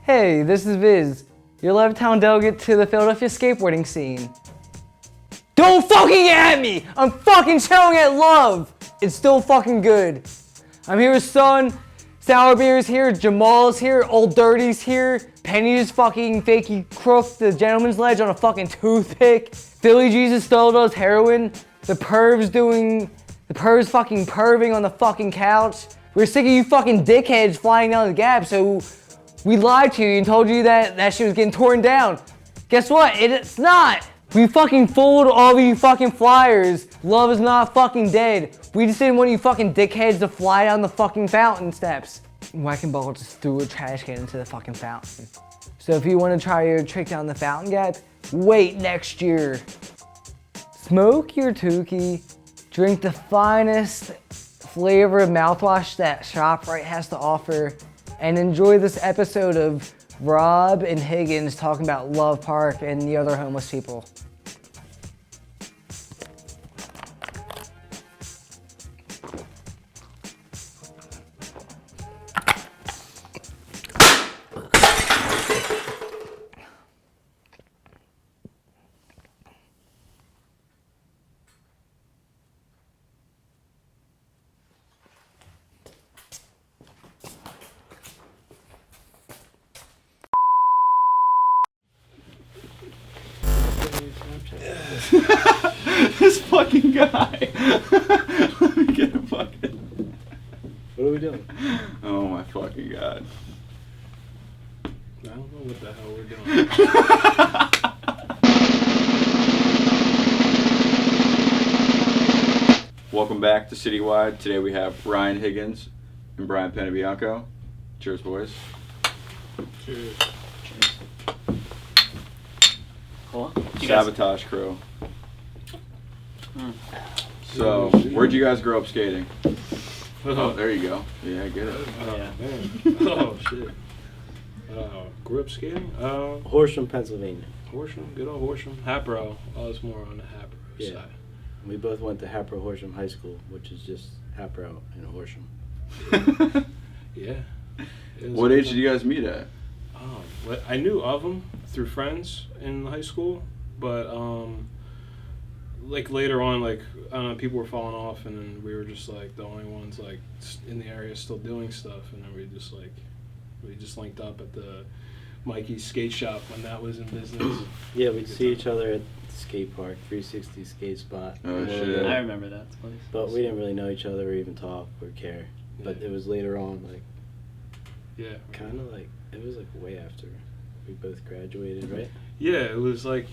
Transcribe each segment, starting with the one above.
Hey, this is Viz, your Levittown delegate to the Philadelphia skateboarding scene. Don't fucking at me! I'm fucking showing at love! It's still fucking good. I'm here with Son, Sour Beer's here, Jamal's here, Old Dirty's here, Penny's fucking fakey crook, the gentleman's ledge on a fucking toothpick, Philly Jesus still does heroin, the perv's fucking perving on the fucking couch. We're sick of you fucking dickheads flying down the gap, so we lied to you and told you that shit was getting torn down. Guess what? It's not. We fucking fooled all of you fucking flyers. Love is not fucking dead. We just didn't want you fucking dickheads to fly down the fucking fountain steps. Whacking Ball just threw a trash can into the fucking fountain. So if you want to try your trick down the fountain gap, wait next year. Smoke your Tukey. Drink the finest flavor of mouthwash that ShopRite has to offer. And enjoy this episode of Rob and Higgins talking about Love Park and the other homeless people. This fucking guy. Let me get a bucket. What are we doing? Oh my fucking god. I don't know what the hell we're doing. Welcome back to Citywide. Today we have Ryan Higgins and Brian Panebianco. Cheers, boys. Cheers. Cool. Sabotage crew. So, where'd you guys grow up skating? Oh, there you go. Yeah, get it. Oh, Yeah. man. Oh, shit. Grew up skating? Horsham, Pennsylvania. Horsham. Good old Horsham. Hapro. I was more on the Hapro side. We both went to Hapro Horsham High School, which is just Hapro and Horsham. Yeah. What age did you guys meet at? Well, I knew of them through friends in high school, but like later on, like I don't know, people were falling off, and then we were just like the only ones like in the area still doing stuff, and then we just linked up at the Mikey's Skateshop when that was in business. Yeah, we'd see each other at the skate park, 360 skate spot. Oh, shit. I remember that place. But we didn't really know each other or even talk or care. But Yeah. it was later on, like, Yeah. kind of like, it was like way after we both graduated, right? Yeah, it was like,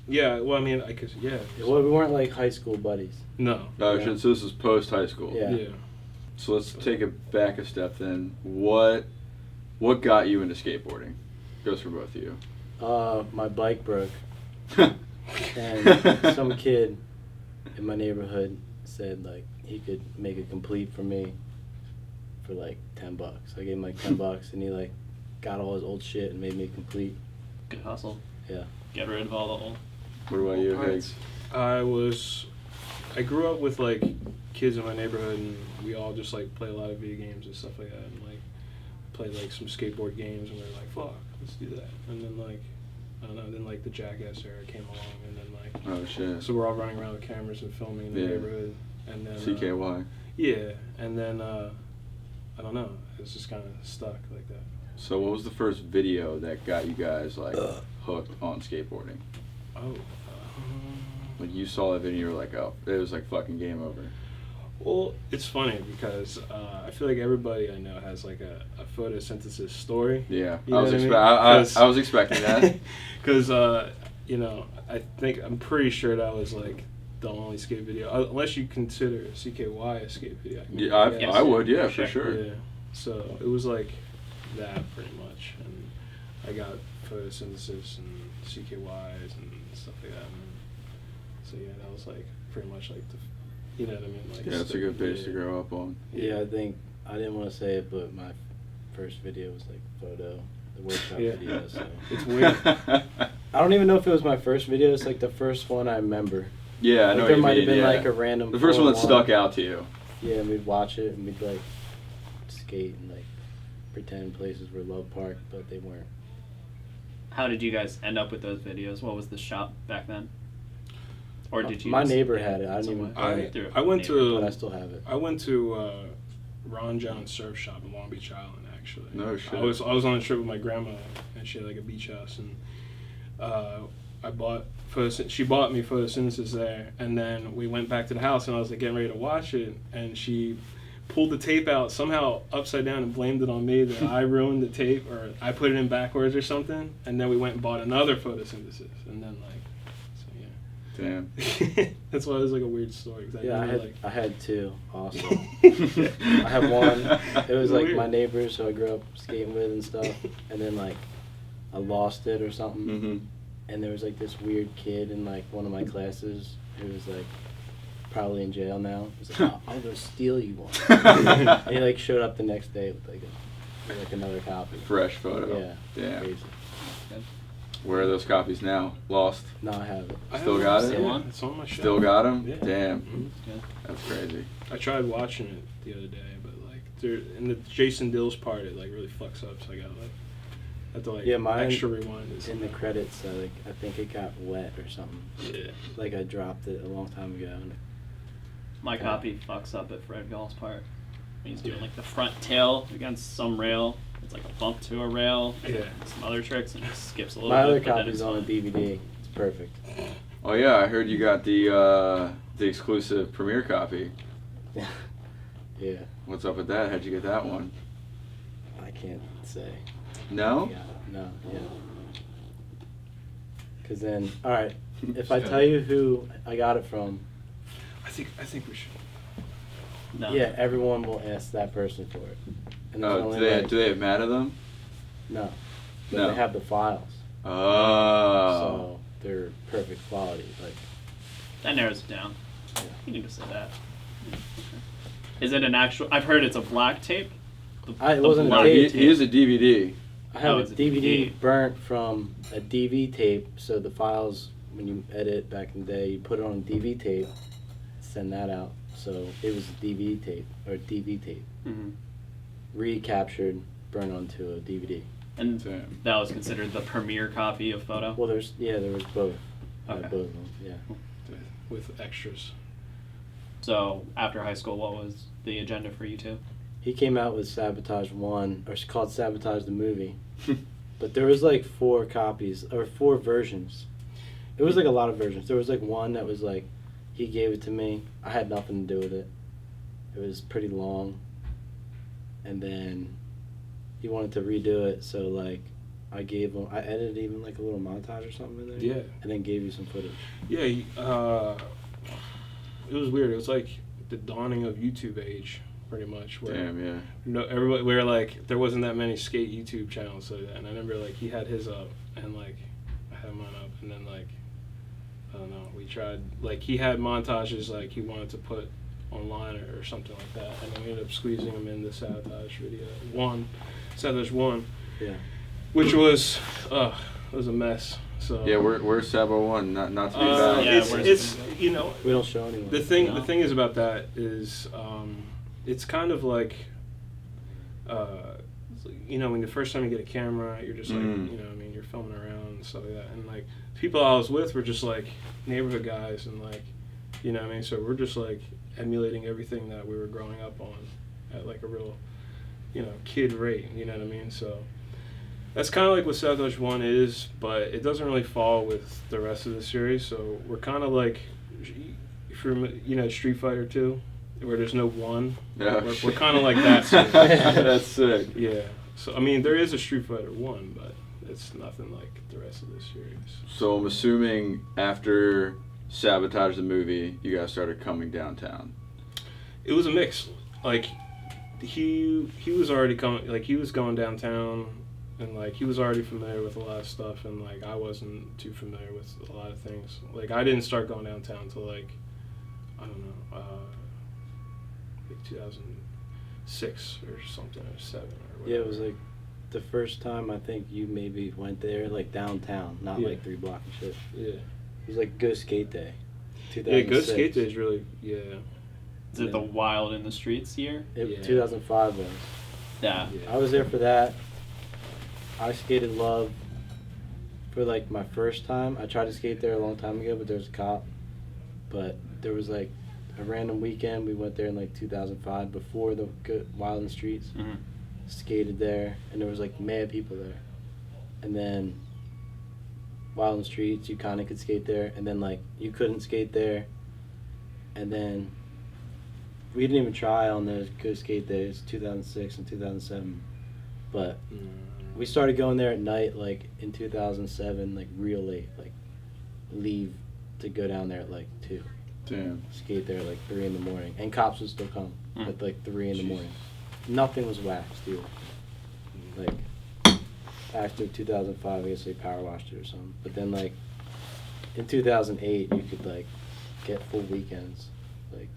yeah. Well, I mean, I guess yeah. Well, we weren't like high school buddies. No. Oh, Yeah. shit, so this is post high school. Yeah. Yeah. So let's take it back a step then. What got you into skateboarding? Goes for both of you. My bike broke, and some kid in my neighborhood said like he could make it complete for me for like $10. I gave him like $10, and he like got all his old shit and made me complete. Good hustle. Yeah. Get rid of all the old. What about you, Higgs? I grew up with like kids in my neighborhood, and we all just like play a lot of video games and stuff like that, and like played like some skateboard games, and we were like, fuck, let's do that. And then like I don't know, then like the Jackass era came along, and then like Oh, shit. so we're all running around with cameras and filming in the Yeah. neighborhood, and then CKY. yeah, and then I don't know, it's just kind of stuck like that. So what was the first video that got you guys like hooked on skateboarding? Oh. Like you saw that video, and you were like, oh, it was like fucking game over. Well, it's funny because I feel like everybody I know has like a photosynthesis story. Yeah, You know what I mean? I was expecting that. Because you know, I'm pretty sure that was like the only skate video, unless you consider CKY a skate video. Yeah, I would, yeah, for sure. Yeah. So it was like that pretty much, and I got photosynthesis and CKYs and stuff like that. And so yeah, that was like pretty much like the, you know what I mean? Like Yeah, it's a good base to grow up on. Yeah, I think I didn't want to say it, but my first video was like photo, the workshop Yeah. video. So It's weird. I don't even know if it was my first video. It's like the first one I remember. Yeah, I Like, know there what might you have mean, been yeah. like a random. The first one that 4-1. stuck out to you. Yeah, and we'd watch it and we'd like skate and like pretend places were Love Park, but they weren't. How did you guys end up with those videos? What was the shop back then? Or did you? My just neighbor get had it. I didn't even. I- It, through I went neighbor? to- but I still have it. I went to Ron John's surf shop in Long Beach Island, actually. No shit. I was on a trip with my grandma, and she had like a beach house, and I bought she bought me photosynthesis there, and then we went back to the house, and I was like getting ready to watch it, and she pulled the tape out somehow upside down and blamed it on me that I ruined the tape or I put it in backwards or something, and then we went and bought another photosynthesis, and then like, so yeah. Damn. That's why it was like a weird story. 'Cause Yeah, never, I had two also. I have one. It was like Weird. my neighbors who I grew up skating with and stuff, and then like I lost it or something, Mm-hmm. and there was like this weird kid in like one of my classes who was like probably in jail now. He was like, I'll go steal you one. And he like showed up the next day with like another copy. Fresh photo. Yeah. Damn. Crazy. Where are those copies now? Lost. No, I have it. I Still have got one. it? Yeah, it's on my shelf. Still got them? Yeah. Damn. Mhm. Good. That's crazy. I tried watching it the other day, but like in the Jason Dills part, it like really fucks up. So I got like have to like Yeah, mine- extra rewind it. In the credits, I think it got wet or something. Yeah. Like I dropped it a long time ago. And My copy fucks up at Fred Gall's part. When he's doing like the front tail against some rail. It's like a bump to a rail. Yeah. And some other tricks and it just skips a little my bit. other but then copy's it's on a fine. DVD. It's perfect. Oh yeah, I heard you got the exclusive premiere copy. Yeah, What's up with that? How'd you get that one? I can't say. No? Yeah, no, yeah. Cause then, all right, if I tell you who I got it from, I think we should. No. yeah, everyone will ask that person for it. And there's Oh, only, do like- they have mad at them? No, but No. they have the files, Oh. so they're perfect quality. Like, That narrows it down. Yeah. You can just say that. Yeah, sure. Is it an actual? I've heard it's a black tape. It wasn't a No, tape. he is a DVD. I have Oh, a it's a DVD DVD. burnt from a DV tape, so the files, when you edit back in the day, you put it on DV tape, send that out. So it was a DV tape, or DV tape, Mm-hmm. recaptured, burned onto a DVD. And Damn. that was considered the premiere copy of photo. Well, there was both. I had Okay. both of them, yeah. With extras. So after high school, what was the agenda for you two? He came out with Sabotage 1, or it's called Sabotage the Movie. But there was like 4 copies, or 4 versions. It was like a lot of versions. There was like one that was like, he gave it to me. I had nothing to do with it. It was pretty long. And then he wanted to redo it, so like, I edited even like a little montage or something in there. Yeah. And then gave you some footage. Yeah. It was weird. It was like the dawning of YouTube age, pretty much. Where Damn, yeah. no, everybody, where like there wasn't that many skate YouTube channels like that, and I remember like he had his up, and like I had mine up, and then like I don't know, we tried like he had montages like he wanted to put online or something like that, and then we ended up squeezing them in the Sabotage video Sabotage 1, Yeah. which was a mess. So Yeah, where's Sabo 1? Not to be uh, bad. Yeah, it's, where's it's it? you know We don't show anyone. the thing No. is about that is it's kind of like you know, when the first time you get a camera, you're just like, Mm. you know, I mean, you're filming around and stuff like that, and like people I was with were just like neighborhood guys, and like, you know what I mean, so we're just like emulating everything that we were growing up on at like a real, you know, kid rate, you know what I mean, so that's kind of like what Sabotage 1 is, but it doesn't really fall with the rest of the series, so we're kind of like, if you're, you know, Street Fighter 2, where there's no 1, Yeah. we're kind of like that series. That's sick. Yeah, so I mean, there is a Street Fighter 1, but it's nothing like the rest of this series. So I'm assuming after Sabotage the movie, you guys started coming downtown. It was a mix. Like, he was already coming, like, he was going downtown, and like he was already familiar with a lot of stuff, and like I wasn't too familiar with a lot of things. Like, I didn't start going downtown until like, I don't know, like 2006 or something, or 7 or whatever. Yeah, it was like the first time I think you maybe went there, like downtown, not Yeah. like 3 block and shit. Yeah. It was like Go Skate Day. Yeah, 2006. Go Skate Day is really, yeah. Is it the Wild in the Streets year? It, Yeah. 2005 was. Yeah. I was there for that. I skated Love for like my first time. I tried to skate there a long time ago, but there was a cop. But there was like a random weekend. We went there in like 2005 before the Wild in the Streets. Mm-hmm. Skated there, and there was like mad people there. And then Wild in the Streets, you kind of could skate there, and then like you couldn't skate there. And then we didn't even try on those good skate days, 2006 and 2007. But we started going there at night, like in 2007, like real late, like leave to go down there at like 2. Damn. Skate there at like 3 in the morning, and cops would still come at like 3 in the morning. Nothing was waxed, dude. Like after 2005, I guess they power washed it or something. But then like in 2008, you could like get full weekends, like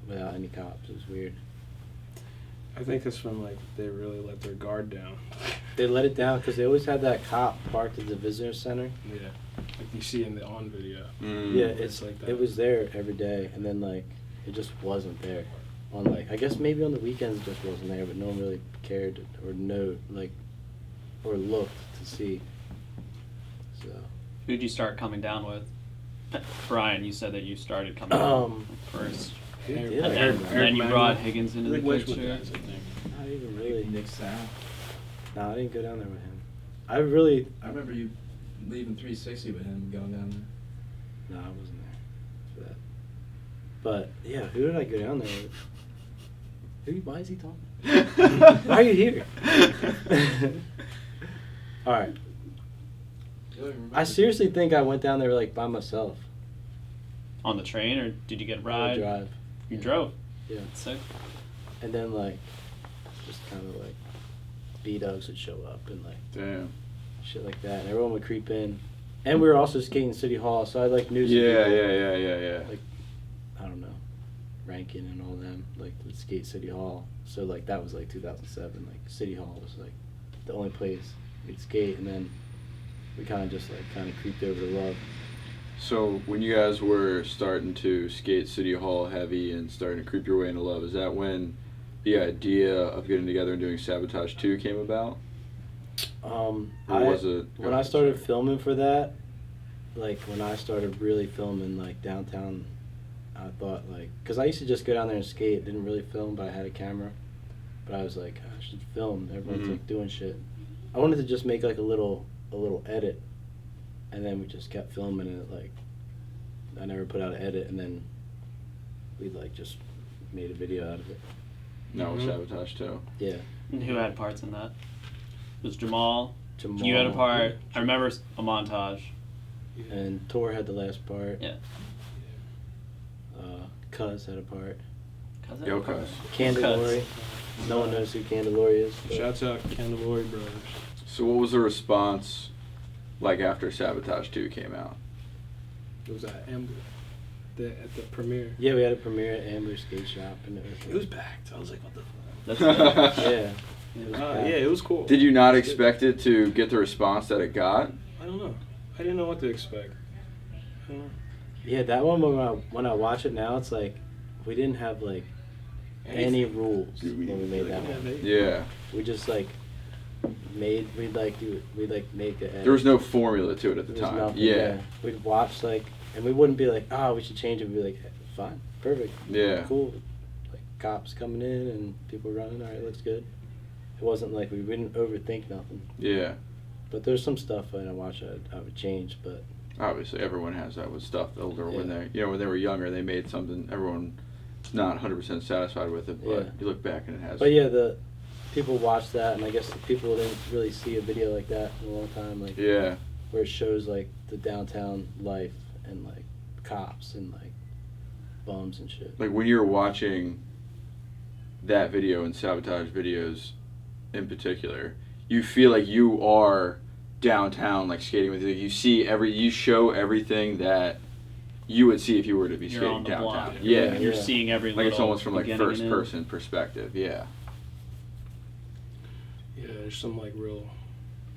without any cops. It was weird. I think it's when like they really let their guard down. They let it down because they always had that cop parked at the visitor center. Yeah, like you see in the on video. Yeah, it's like that. It was there every day, and then like it just wasn't there. On like I guess maybe on the weekends it just wasn't there, but no one really cared or or looked to see. So Who'd you start coming down with? Brian, you said that you started coming down first. yeah, And then you brought Higgins into the picture. not even really. Nick Sal. No, I didn't go down there with him. I remember you leaving 360 with him going down there. No, I wasn't there for that. But yeah, who did I go down there with? Why is he talking? Why are you here? All right. I seriously think I went down there like by myself. On the train, or did you get a I ride? would drive. You Yeah. drove. Yeah. Sick. And then like, just kind of like, B-Dogs would show up and like Damn. shit like that, and everyone would creep in. And we were also skating City Hall, so I like knew some Yeah, people. yeah. Like, I don't know, Rankin and all them like would skate City Hall. So like that was like 2007. Like City Hall was like the only place we'd skate, and then we kind of just like creeped over to Love. So when you guys were starting to skate City Hall heavy and starting to creep your way into Love, is that when the idea of getting together and doing Sabotage 2 came about? Or was it? When I started filming for that, like when I started really filming like downtown, I thought like, cause I used to just go down there and skate, didn't really film, but I had a camera. But I was like, I should film. Everyone's like doing shit. I wanted to just make like a little edit, and then we just kept filming it. Like, I never put out an edit, and then we like just made a video out of it. No, it was Sabotage 2. Yeah. And who had parts in that? It was Jamal. Jamal. You had a part. I remember a montage. And Tor had the last part. Yeah. Cuz had a part. Yo, Cuz. Candelori. No one knows who Candelori is. but- Shouts out Candelori Brothers. So what was the response like after Sabotage 2 came out? It was at Amber, at the premiere. Yeah, we had a premiere at Amber Skateshop, and It was packed. I was like, what the fuck? That's yeah. It was packed. Yeah, it was cool. Did you not expect it to get the response that it got? I don't know. I didn't know what to expect. I don't know. Yeah, that one when I watch it now, it's like we didn't have like any rules when we made that one. Yeah. We just like we'd make the edit. There was no formula to it at the There was time. nothing, Yeah. We'd watch like, and we wouldn't be like, oh, we should change it. We'd be like, fine, perfect, Yeah. cool. Like cops coming in and people running. All right, looks good. It wasn't like we didn't overthink nothing. Yeah. But there's some stuff when I watch I would change, but Obviously, everyone has that with stuff older when Yeah. when they were younger, they made something everyone's not 100% satisfied with it, but Yeah. you look back and it has. But yeah, the people watch that, and I guess the people didn't really see a video like that in a long time, like Yeah. where it shows like the downtown life and like cops and like bums and shit. Like when you're watching that video and Sabotage videos in particular, you feel like you are downtown, like skating with you. You show everything that you would see if you were to be You're skating on the downtown. block. Yeah. You're Yeah. seeing every Like little it's almost from like beginning first and end. person perspective. Yeah. Yeah, there's some like real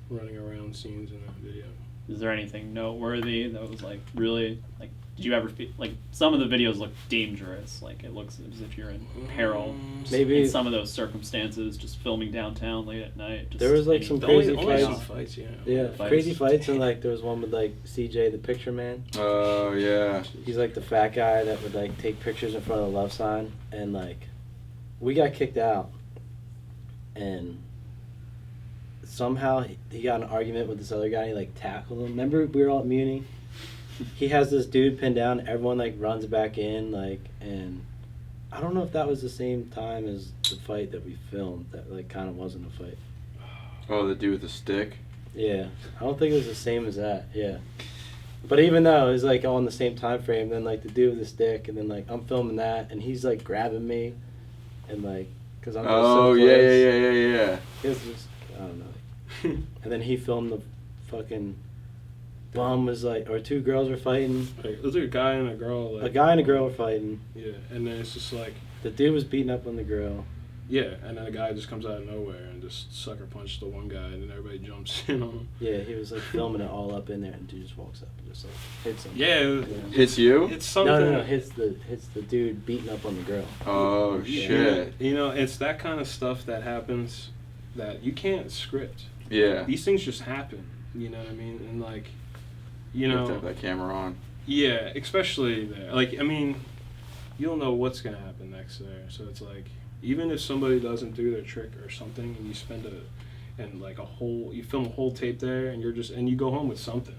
running around scenes in that video. Is there anything noteworthy that was like really like did you ever feel like some of the videos look dangerous? Like it looks as if you're in peril. Maybe in some of those circumstances, just filming downtown late at night. Just there was like some crazy Some fights. fights, yeah. Yeah, Fights. crazy fights, and like there was one with like CJ, the picture man. Oh yeah. He's like the fat guy that would like take pictures in front of the love sign, and like we got kicked out, and somehow he got in an argument with this other guy. And he like tackled him. Remember we were all at Muni? He has this dude pinned down. Everyone like runs back in, like, and I don't know if that was the same time as the fight that we filmed. That like kind of wasn't a fight. Oh, the dude with the stick. Yeah, I don't think it was the same as that. Yeah, but even though it was like all in the same time frame, then like the dude with the stick, and then like I'm filming that, and he's like grabbing me, and like because I'm just Oh so yeah, close. yeah. It was just I don't know. And then he filmed the fucking bum was like, or two girls were fighting. Like, it was like a guy and a girl. Like, A guy and a girl were fighting. Yeah, and then it's just like, The dude was beating up on the girl. yeah, and then a guy just comes out of nowhere and just sucker punched the one guy, and then everybody jumps in on him. Yeah, he was like filming it all up in there, and dude just walks up and just like hits him. Yeah, Hits you? it's something. No, hits the dude beating up on the girl. Oh Yeah. shit. You know, it's that kind of stuff that happens that you can't script. Yeah. These things just happen. You know what I mean? And like, you You have to know, have that camera on. yeah, especially there. Like, I mean, you don't know what's gonna happen next there. So it's like, even if somebody doesn't do their trick or something, and you spend you film a whole tape there, and and you go home with something.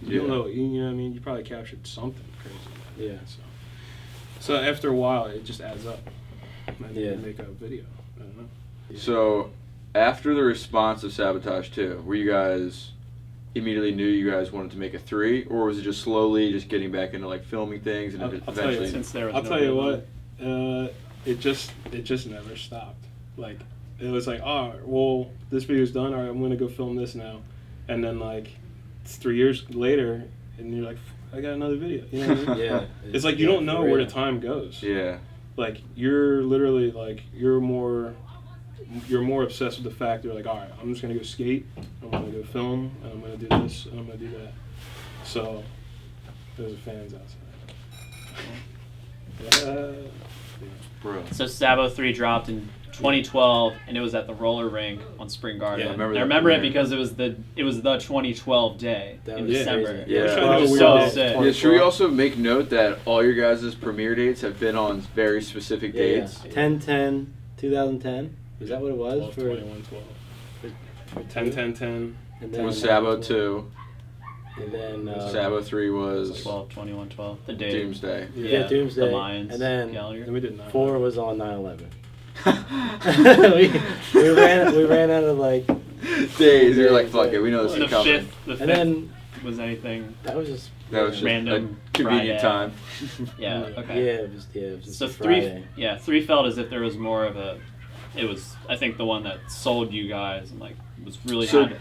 You don't know. You know what I mean? You probably captured something crazy. Yeah. So after a while, it just adds up. And Yeah. you make a video. I don't know. So, after the response of Sabotage 2, were you guys immediately knew you guys wanted to make a 3, or was it just slowly just getting back into like filming things and I'll it tell you, eventually? Since there was I'll no tell you rhythm. what, it just never stopped. Like, it was like, oh, well, this video's done. All right, I'm gonna go film this now, and then like, it's 3 years later, and you're like, I got another video. You know what I mean? Yeah. It's like you don't know where the time goes. Yeah. Like, you're literally like you're more obsessed with the fact you're like, all right, I'm just gonna go skate, I'm gonna go film, and I'm gonna do this, and I'm gonna do that. So there's fans outside. Bro. So Sabo 3 dropped in 2012, and it was at the roller rink on Spring Garden. Yeah, I remember I that remember it premiere. because it was the 2012 day That in was December. crazy. Yeah. We're trying It to was do so weird sick. Yeah, should we also make note that all your guys' premiere dates have been on very specific Yeah, dates? 10/10, 2010. Is that what it was 12, for? 21, 12. 10, 10, 10. And then Was Sabo 2, And then Sabo 3 was 12, 21, 12. The day. Doomsday. Yeah, Doomsday. The Mayans. And then Gallery. And we did 9. 4 was on 9/11. we ran out of like, Days, you're like, fuck it, we know this The is coming. fifth and then was anything. that was just That was just Random a convenient Friday. time. Yeah. yeah, Okay. it was just So a 3, Friday. yeah, 3 felt as if there was more of a. It was, I think, the one that sold you guys and like was really So- had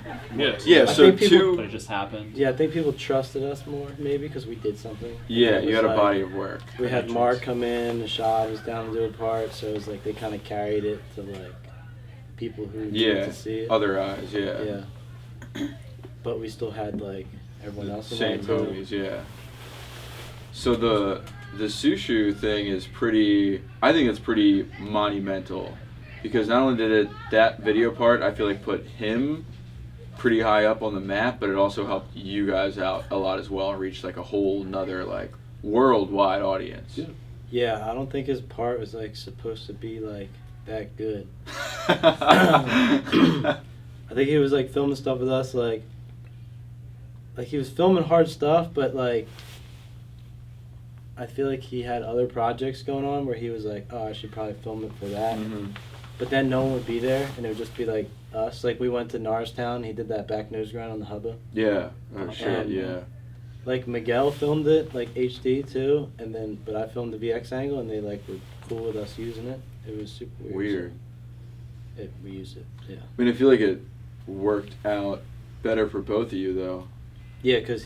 Yeah, I so think people- but it just happened. Yeah, I think people trusted us more maybe because we did something. Yeah, It you was had a like- body of work. We had Mark come in, Nashad was down to do a part, so it was like they kind of carried it to like people who needed Yeah, to see it. other eyes, yeah. Yeah. But we still had like everyone else Same in there too. movies, yeah. So the Sushu thing is pretty, I think it's pretty monumental, because not only did that video part, I feel like put him pretty high up on the map, but it also helped you guys out a lot as well and reach like a whole nother like worldwide audience. Yeah. Yeah, I don't think his part was like supposed to be like that good. Yeah. I think he was like filming stuff with us like he was filming hard stuff, but like I feel like he had other projects going on where he was like, oh, I should probably film it for that. Mhm. But then no one would be there, and it would just be like us. Like we went to Norristown, he did that back nose grind on the hubba. Yeah. Oh shit, Um, yeah. Like Miguel filmed it like HD too, and then but I filmed the VX angle, and they like were cool with us using it. It was super weird. Weird. So we used it, yeah. I mean, I feel like it worked out better for both of you though. Yeah, cause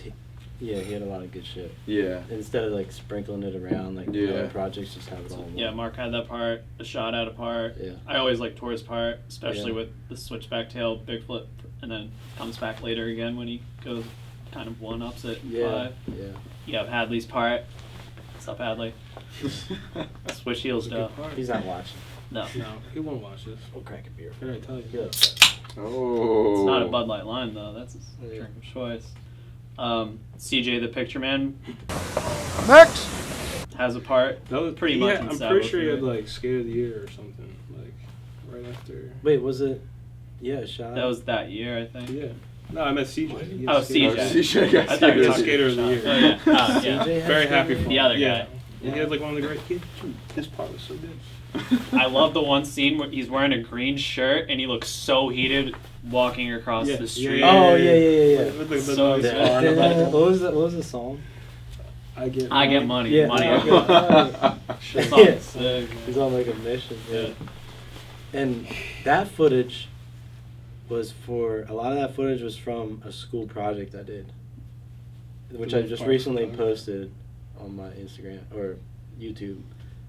he had a lot of good shit. Yeah. Instead of like sprinkling it around, like Yeah. other projects just have it all. in one. Yeah, Mark had that part. The shot had a part. Yeah. I always like Tor's part, especially Yeah. with the switchback tail, big flip, and then comes back later again when he goes kind of one ups it Yeah. 5. Yeah. You have Hadley's part. What's up, Hadley? Switch heels, though. He's not watching. No. No, he won't watch this. We'll crack a beer. What did I tell you? Yeah. Oh. It's not a Bud Light line, though. That's his Yeah. drink of choice. CJ the Picture Man Next. has a part. That was Pretty much in I'm Sabo pretty sure he had 3. like Skate of the Year or something, like right after. Wait, was it? Yeah, shot. That was that year, I think. Yeah. No, I meant CJ. He Oh, had Skate of the CJ. Year. CJ got I thought you were He's talking Skater of the Year. Oh, yeah. Ah, yeah. CJ had Very Skater happy of for the The him. other Yeah. guy. And he had like one of the great kids. His part was so good. I love the one scene where he's wearing a green shirt and he looks so heated walking across the street. Oh yeah. With the So noise. What was the song? I get money. Yeah, Money. I get money. That song's sick. He's on like a mission. Yeah. And that footage was a lot of that footage was from a school project I did, which I just recently posted on my Instagram or YouTube.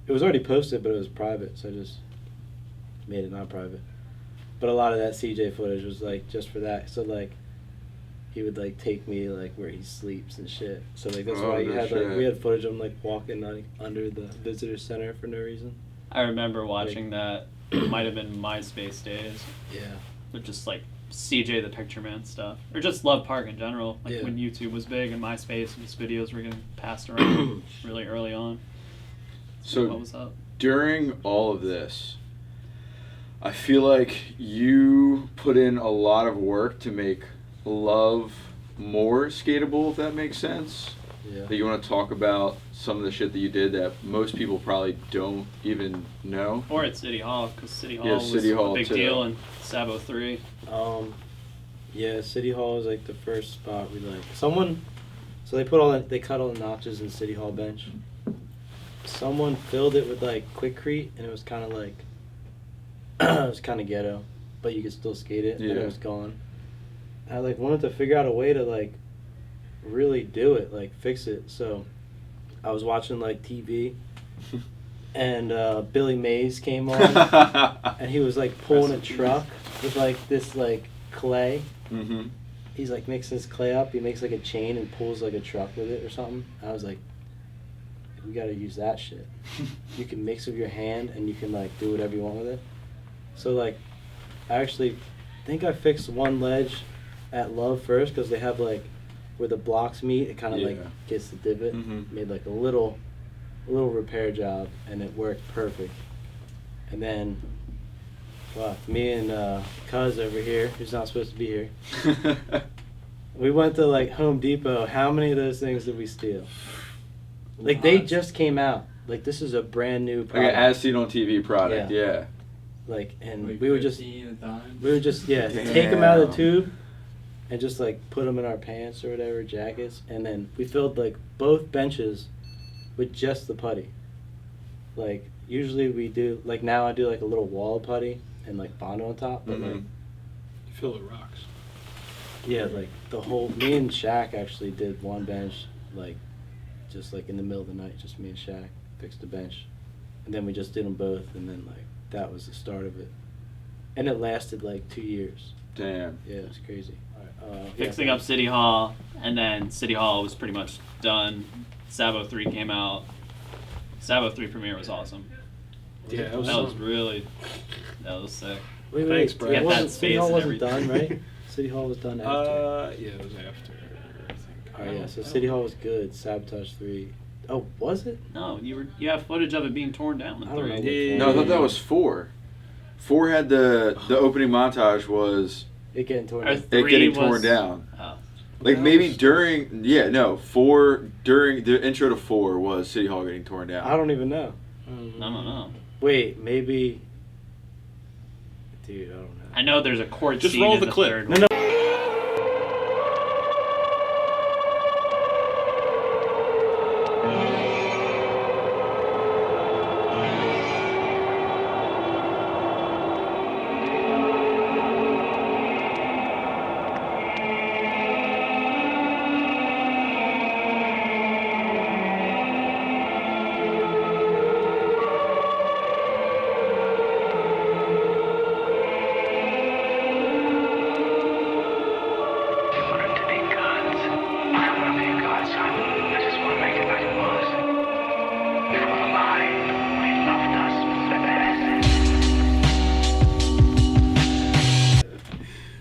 It was already posted, but it was private, so I just made it not private. But a lot of that CJ footage was like just for that. So like, he would like take me like where he sleeps and shit. So like that's why you no had like shit. we had footage of him like walking like under the visitor center for no reason. I remember watching that. It might have been MySpace days. Yeah. With just like CJ the Picture Man stuff. Or just Love Park in general. Like Yeah. when YouTube was big and MySpace and just videos were getting passed around really early on. So what was up? during all of this, I feel like you put in a lot of work to make Love more skateable, if that makes sense. Yeah. That you want to talk about some of the shit that you did that most people probably don't even know. Or at City Hall, because City Hall Yeah, was City Hall a big too. deal in Sabo 3. Yeah, City Hall was like the first spot we like. So they cut all the notches in City Hall bench. Someone filled it with like Quickcrete, and it was kind of like it was kind of ghetto, but you could still skate it, and Yeah. it was gone. I like wanted to figure out a way to like really do it, like fix it. So I was watching like TV, and Billy Mays came on, and he was like pulling a truck with like this like clay. Mm-hmm. He's like mixing his clay up. He makes like a chain and pulls like a truck with it or something. I was like, we gotta use that shit. You can mix with your hand and you can like do whatever you want with it. So like, I actually think I fixed one ledge at Love first because they have like where the blocks meet. It kind of like Yeah. gets the divot. Mhm. Made like a little repair job and it worked perfect. And then, me and Cuz over here, who's not supposed to be here, we went to like Home Depot. How many of those things did we steal? Like they just came out. Like this is a brand new Like product. an as seen on TV product, yeah. Like and Like we would just 15 at a time? take them out of the Damn. tube and just like put them in our pants or whatever, jackets, and then we filled like both benches with just the putty. Like usually we do like now I do like a little wall of putty and like Bondo on top, but like Mhm. You fill it rocks. yeah, like the whole me and Shaq actually did one bench like just like in the middle of the night, just me and Shaq fixed the bench, and then we just did them both, and then like that was the start of it, and it lasted like 2 years. Damn. Yeah, it was crazy. Fixing up City Hall, and then City Hall was pretty much done. Sabo 3 came out. Sabo 3 premiere was awesome. Yeah, That was sick. Wait, Thanks, bro. It Get wasn't, that City space Hall and wasn't done, everything. right? City Hall was done after. Yeah, it was after. I think. Oh yeah, so City Hall was good. Sabotage 3. Oh, was it? No, you have footage of it being torn down in I don't know. 3. Yeah. No, I thought that was 4. 4 had the opening montage was It getting torn Or down. it 3 getting was, torn down. Oh. Like That maybe was- during 4 during the intro to 4 was City Hall getting torn down. I don't even know. I don't know. Wait, maybe. Dude, I don't know. I know there's a court Just scene roll in the clip. third No, one. no.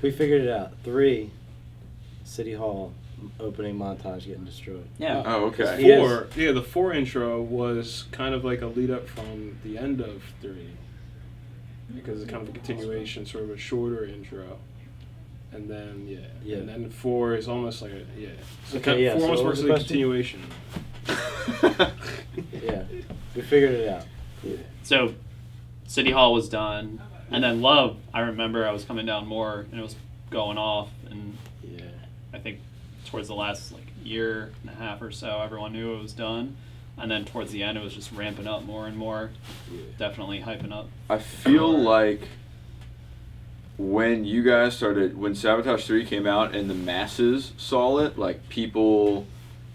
We figured it out. 3, City Hall opening montage getting destroyed. Yeah. Oh, okay. He is- 4, yeah, the 4 intro was kind of like a lead up from the end of 3. Because it's kind of a continuation, sort of a shorter intro. And then, Yeah. And then 4 is almost like a, yeah. So Okay, yeah, 4 so almost what works was like a the continuation. Yeah. We figured it out. Yeah. So, City Hall was done, and then Love. I remember I was coming down more, and it was going off, and Yeah. I think towards the last like year and a half or so, everyone knew it was done, and then towards the end, it was just ramping up more and more. Definitely hyping up. I feel like when you guys started, when Sabotage 3 came out and the masses saw it, like people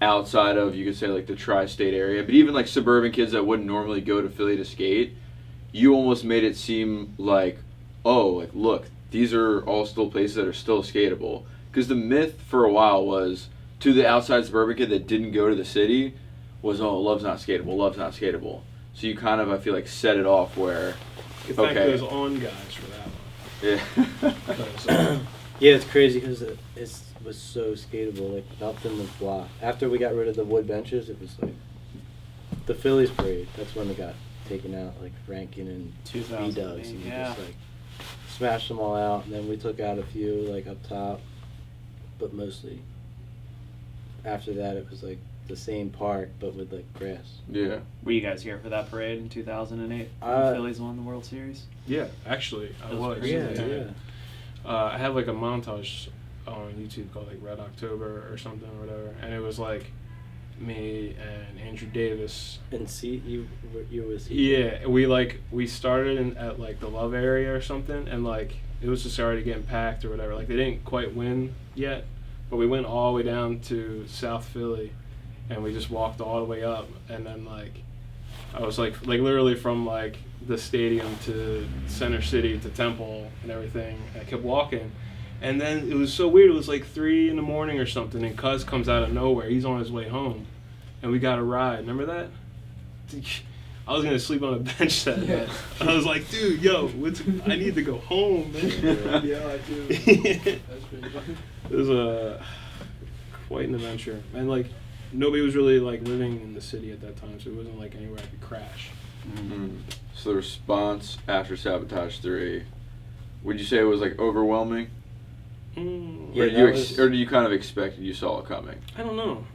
outside of, you could say, like the tri-state area, but even like suburban kids that wouldn't normally go to Philly to skate, you almost made it seem like, oh, like look, these are all still places that are still skatable. Because the myth for a while was, to the outside suburban kid that didn't go to the city, was, oh, Love's not skatable, Love's not skatable. So you kind of, I feel like, set it off where, You thank okay. those on guys for that one. yeah. 'Cause, Yeah, it's crazy because it was so skatable. Like, nothing was blocked. After we got rid of the wood benches, it was like the Phillies parade. That's when it got taken out, like Rankin and 2000, B-Dubs. And we yeah. just, like, smashed them all out. And then we took out a few, like, up top. But mostly, after that, it was, like, the same park, but with, like, grass. Yeah. Were you guys here for that parade in 2008? When Uh, the Phillies won the World Series. yeah, actually, I That was was. crazy. Yeah. I had like a montage on YouTube called like Red October or something or whatever, and it was like me and Andrew Davis. And see, you was Yeah, we started at like the Love area or something, and like it was just already getting packed or whatever. Like they didn't quite win yet, but we went all the way down to South Philly, and we just walked all the way up, and then like I was like literally from like the stadium to Center City to Temple and everything. And I kept walking, and then it was so weird. It was like 3 a.m. or something, and Cuz comes out of nowhere. He's on his way home, and we got a ride. Remember that? I was gonna sleep on a bench that night. I was like, dude, yo, I need to go home, man. Yeah, I do. It That's pretty funny. was quite an adventure, and like nobody was really like living in the city at that time, so it wasn't like anywhere I could crash. Mm. So the response after Sabotage 3, would you say it was like overwhelming? Yeah, Or did or do you kind of expect you saw it coming? I don't know.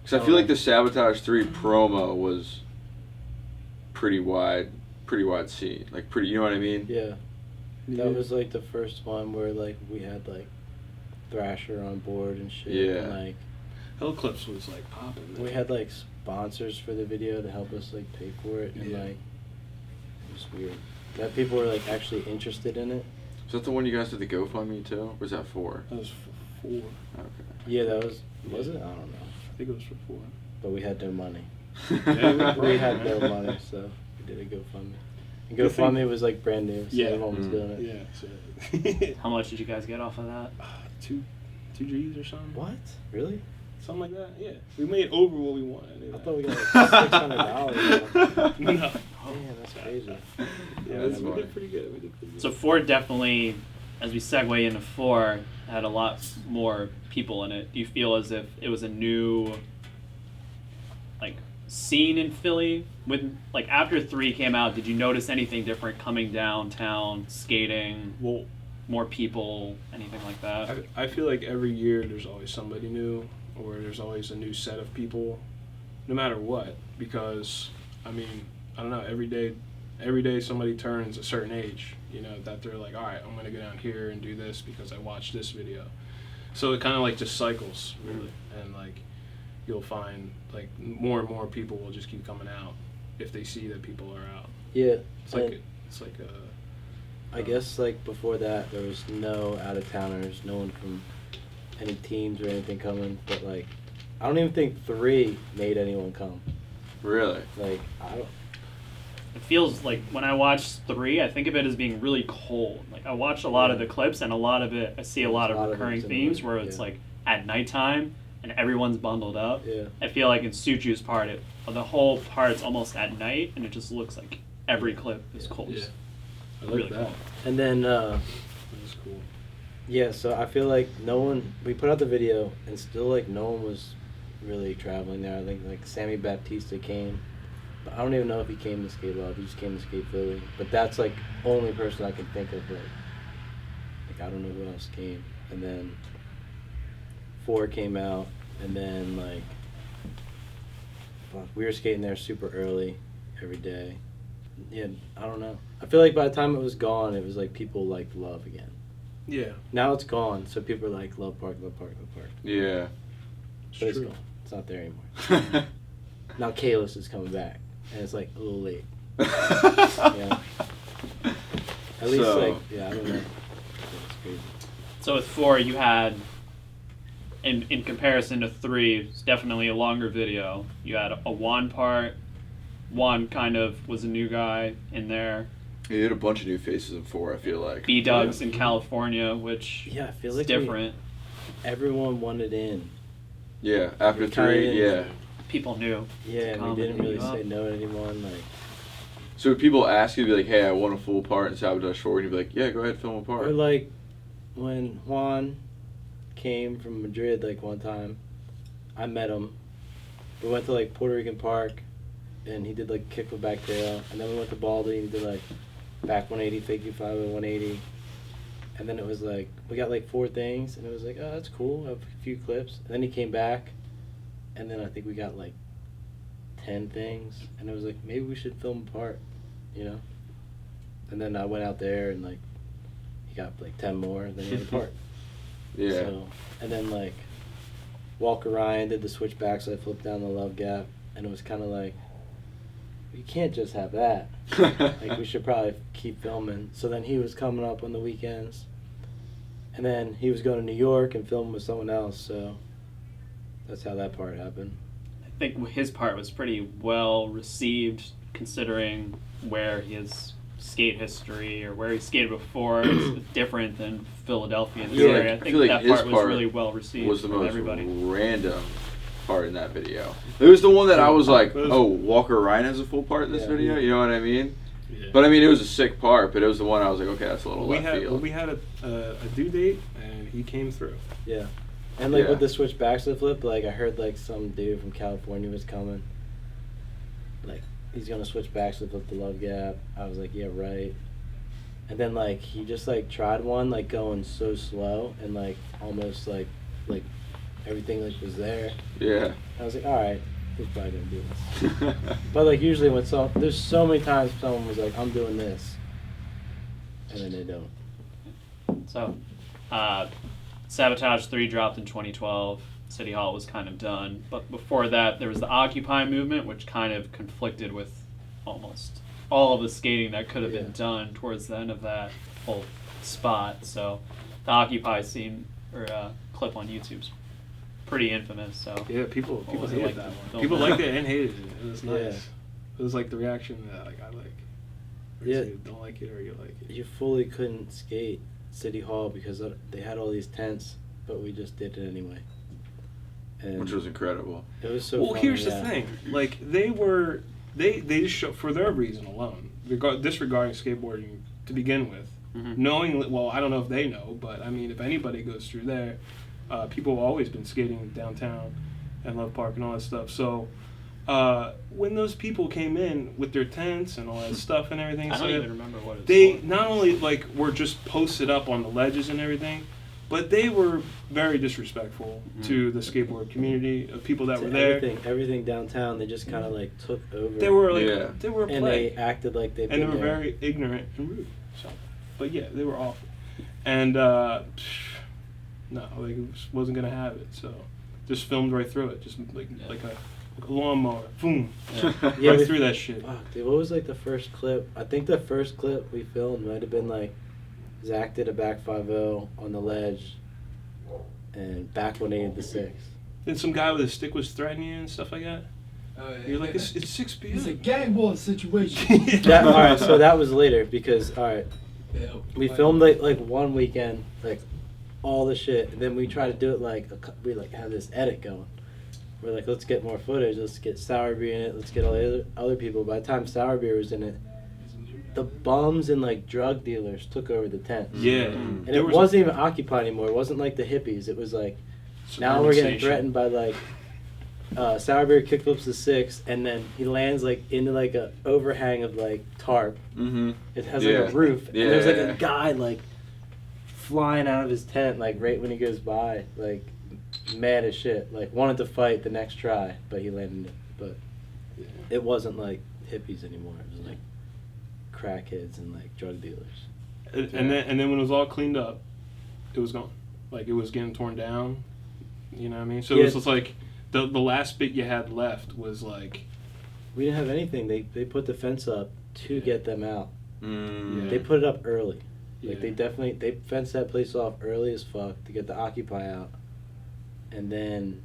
Because I feel like the Sabotage 3 promo was pretty wide scene. Like pretty, you know what I mean? Yeah. That was like the first one where like we had like Thrasher on board and shit. Yeah. And, like Hellclips was like popping. we had like sponsors for the video to help us like pay for it, and Yeah. like it was weird that people were like actually interested in it. Is that the one you guys did the GoFundMe to? Or was that 4? That was for 4. Okay. Yeah, that was it? I don't know, I think it was for 4. but we had no money. Yeah, We had no money, so we did a GoFundMe. And Good thing- GoFundMe was like brand new, so Yeah. everyone was Mm. doing it. Yeah. So How much did you guys get off of that? 2 G's or something. What? Really? Something like that. Yeah. We made over what we wanted. I thought we got like $600. No. Damn, that's crazy. Yeah, That's we funny. did pretty good. We did pretty good. So 4 definitely, as we segue into 4, had a lot more people in it. Do you feel as if it was a new, like, scene in Philly? With like after 3 came out, did you notice anything different coming downtown, skating, Well, more people, anything like that? I feel like every year there's always somebody new, or there's always a new set of people, no matter what. Because, I mean, I don't know, every day somebody turns a certain age, you know, that they're like, all right, I'm going to go down here and do this because I watched this video. So it kind of like just cycles, really. And like, you'll find like more and more people will just keep coming out if they see that people are out. Yeah, It's and like a, I guess like before that there was no out of towners, no one from any teams or anything coming. But like, I don't even think 3 made anyone come. Really? Like I don't. It feels like when I watch 3, I think of it as being really cold. Like I watch a lot of the clips, and a lot of it, I see a lot of recurring it's in the themes movie, where it's yeah. like at nighttime and everyone's bundled up. Yeah. I feel like in Suchu's part, the whole part's almost at night, and it just looks like every clip is cold. yeah. I like Really that. cool. And then That was cool. Yeah, so I feel like we put out the video and still like no one was really traveling there. I think like Sammy Baptista came, but I don't even know if he came to Skate Love. He just came to Skate Philly. But that's like only person I can think of. Like I don't know who else came. And then 4 came out, and then like we were skating there super early every day. Yeah, I don't know. I feel like by the time it was gone, it was like people liked Love again. Yeah. Now it's gone, so people are like, Love Park, Love Park, Love Park. Yeah. But it's true. gone. It's not there anymore. Now Kalis is coming back, and it's like a little late. Yeah. At least like, yeah, I don't know. It's crazy. So with 4, you had, in comparison to 3, it's definitely a longer video. You had a Juan part. Juan kind of was a new guy in there. You had a bunch of new faces in 4, I feel like. B-Dubs in California, which Yeah, I feel is like different. everyone wanted in. Yeah, after We kinda 3, didn't- yeah. People knew. Yeah, and we Comedy, didn't really yeah. say no to anyone. Like, So would people ask you to be like, hey, I want a full part in Sabotage 4, and you'd be like, yeah, go ahead, film a part. or like when Juan came from Madrid, like one time, I met him. We went to like Puerto Rican Park, and he did like kick with back tail, and then we went to Baldy and he did like back 180, fake U5 and 180, and then it was like we got like 4 things, and it was like, oh, that's cool. I have a few clips, and then he came back, and then I think we got like 10 things, and it was like maybe we should film a part, you know. And then I went out there and like he got like 10 more, and then he had a part. Yeah. So, and then like Walker Ryan did the switchback, so I flipped down the love gap, and it was kind of like, you can't just have that. Like we should probably keep filming. So then he was coming up on the weekends, and then he was going to New York and filming with someone else. So that's how that part happened. I think his part was pretty well received, considering where his skate history or where he skated before is different than Philadelphia and this feel area. like- I I think feel like that his part was part really well received was the from most everybody. random part in that video. It was the one that I was like, Those- oh, Walker Ryan has a full part in this Yeah. video, you know what I mean? Yeah. But I mean, it was a sick part, but it was the one I was like, okay, that's a little we left had field. we had a due date, and he came through. Yeah. And like Yeah. with the switchbacks to flip, like I heard like some dude from California was coming. Like he's gonna switch back to flip the love gap. I was like, yeah, right. And then like he just like tried one like going so slow and like almost like everything like was there. Yeah. I was like, all right, he's probably gonna do this. But like usually when there's so many times someone was like, I'm doing this, and then they don't. So, Sabotage 3 dropped in 2012. City Hall was kind of done. But before that, there was the Occupy movement, which kind of conflicted with almost all of the skating that could have been Yeah. done towards the end of that whole spot. So, the Occupy scene, or clip on YouTube's pretty infamous. So, Yeah, people was it hated like that to one. film People that? liked it and hated it. It was nice. Yeah. It was like the reaction that like I like. Or Yeah. you don't like it or you like it. You fully couldn't skate City Hall because they had all these tents, but we just did it anyway. And Which was incredible. it was so Well, funny, here's the yeah. thing. Like they just show for their reason alone, disregarding skateboarding to begin with, Mhm. knowing well, I don't know if they know, but I mean, if anybody goes through there, people have always been skating downtown and Love Park and all that stuff. So when those people came in with their tents and all that stuff and everything, I don't so even remember what it was they for. not only like were just posted up on the ledges and everything, but they were very disrespectful to the skateboard community of people that To were there. everything downtown, they just kind of like took over. They were like Yeah. they were a and plague, they acted like they've and they been were there. very ignorant and rude. So, but yeah, they were awful, and no, like it wasn't gonna have it. So, just filmed right through it, just like a lawnmower, boom, Yeah, right we- through that shit. Fuck, dude, what was like the first clip? I think the first clip we filmed might have been like Zach did a back 5-0 on the ledge and back 180 to 6. Then some guy with a stick was threatening you and stuff like that. You're like, it's 6 p.m. It's a gang war situation. That, all right, so that was later because all right, Yeah, we filmed like one weekend, like all the shit, and then we tried to do it like we like had this edit going. We're like, let's get more footage. Let's get Sour Beer in it. Let's get all the other people. By the time Sour Beer was in it, the bums and like drug dealers took over the tents. Yeah. And There it was wasn't even occupied anymore. It wasn't like the hippies. It was like now we're getting threatened by like Sourbeer kickflips the 6, and then he lands like into like a overhang of like tarp. Mm-hmm. It has like a roof, and Yeah. there's like a guy like flying out of his tent like right when he goes by, like mad as shit. Like wanted to fight the next try, but he landed it. But it wasn't like hippies anymore. It was like crackheads and like drug dealers. And then when it was all cleaned up, it was gone. Like it was getting torn down. You know what I mean? So it was just like the last bit you had left was like. We didn't have anything. They put the fence up to get them out. Mm. They put it up early. Like Yeah. they fenced that place off early as fuck to get the Occupy out. And then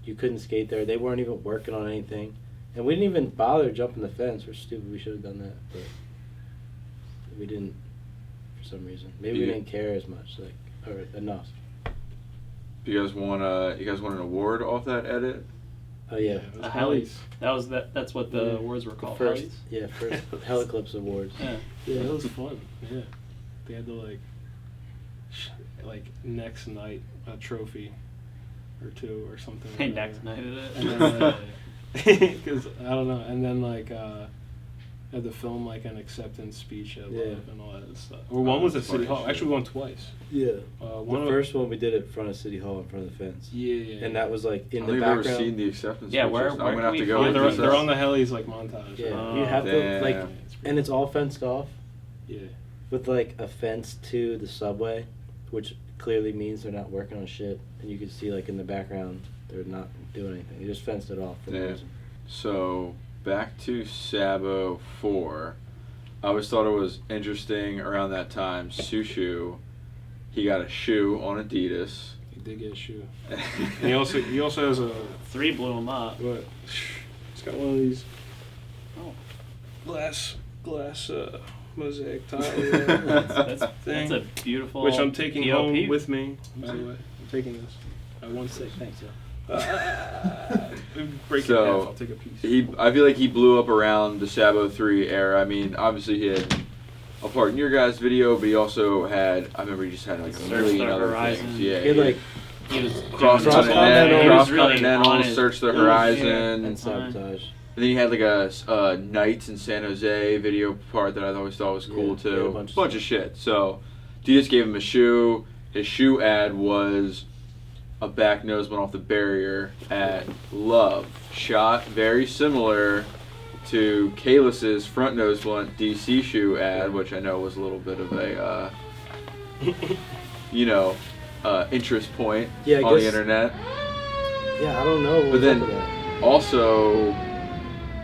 you couldn't skate there. They weren't even working on anything. And we didn't even bother jumping the fence. We're stupid. We should have done that. But we didn't for some reason. Maybe we Yeah. didn't care as much, like, or enough. You guys won an award off that edit? Oh, yeah. It was Helis. That's what the Yeah. awards were called. First, Helis? yeah, first Heliclips Awards. Yeah. Yeah, it was fun. Yeah, they had to like next night a trophy or two or something. They like next that. nighted it. And then because I don't know, and then had to film like an acceptance speech at Yeah. Love and all that stuff. Or one was at that's City funny Hall. shit. Actually, we went twice. Yeah. One The of first one we did it in front of City Hall, in front of the fence. Yeah. And that was like I in don't the think I've ever background. seen the acceptance Yeah, speeches. where I'm can gonna have we to go. Yeah, find and they're, do they're that. on the Helis like montage. Yeah, Oh, you have to like, damn. and it's all fenced off Yeah. with like a fence to the subway, which clearly means they're not working on shit. And you can see like in the background they're not doing anything. They just fenced it off for no Yeah. reason. So back to Sabo 4. I always thought it was interesting around that time. Sushu, he got a shoe on Adidas. He did get a shoe. And he also has a 3 blew him up. what? He's got one of these Oh. glass mosaic tile That's thing, a beautiful. which I'm taking POP. home with me. By the way, I'm taking this. I want to say Thanks, yeah. break So, it in half. I'll take a piece. I feel like he blew up around the Sabo 3 era. I mean, obviously he had a part in your guys' video, but he also had, I remember he just had like a Search million the other Horizon. things. Yeah, He had like He was Cross doing Continental. He was really Continental, on it. Search the Yeah. Horizon. and Sabotage. And then he had like a Nights in San Jose video part that I always thought was cool Yeah, too. he had a bunch of of shit. So, Adidas gave him a shoe. His shoe ad was a back nose blunt off the barrier at Love. Shot very similar to Kalis's front nose blunt DC shoe ad, which I know was a little bit of a, interest point Yeah, I on the guess- internet. Yeah, I don't know what But was then- up with that. Also,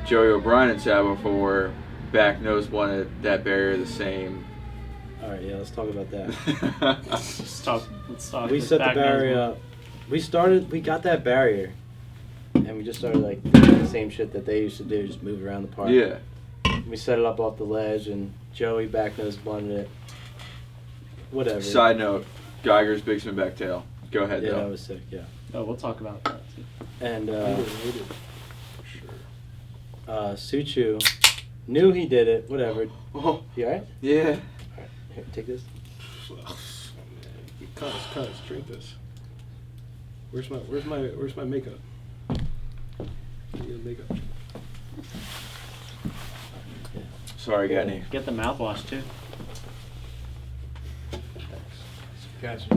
Joey O'Brien and Sabo 4 back nose blunted that barrier the same. All right, yeah, let's talk about that. Let's talk We this set the back barrier nose up. We got that barrier, and we just started like doing the same shit that they used to do, just move around the park. Yeah. We set it up off the ledge, and Joey back nose blunted it. Whatever. Side note, Geiger's big spin back tail. Go ahead, Yeah, though. that was sick. Yeah. Oh, we'll talk about that too. And Underrated, for sure. Suchu knew he did it. Whatever. Oh, You alright? yeah. Here, take this. Cuz, drink this. Where's my makeup? Give me the makeup. Sorry, got any. Get the mouthwash too. Gotcha.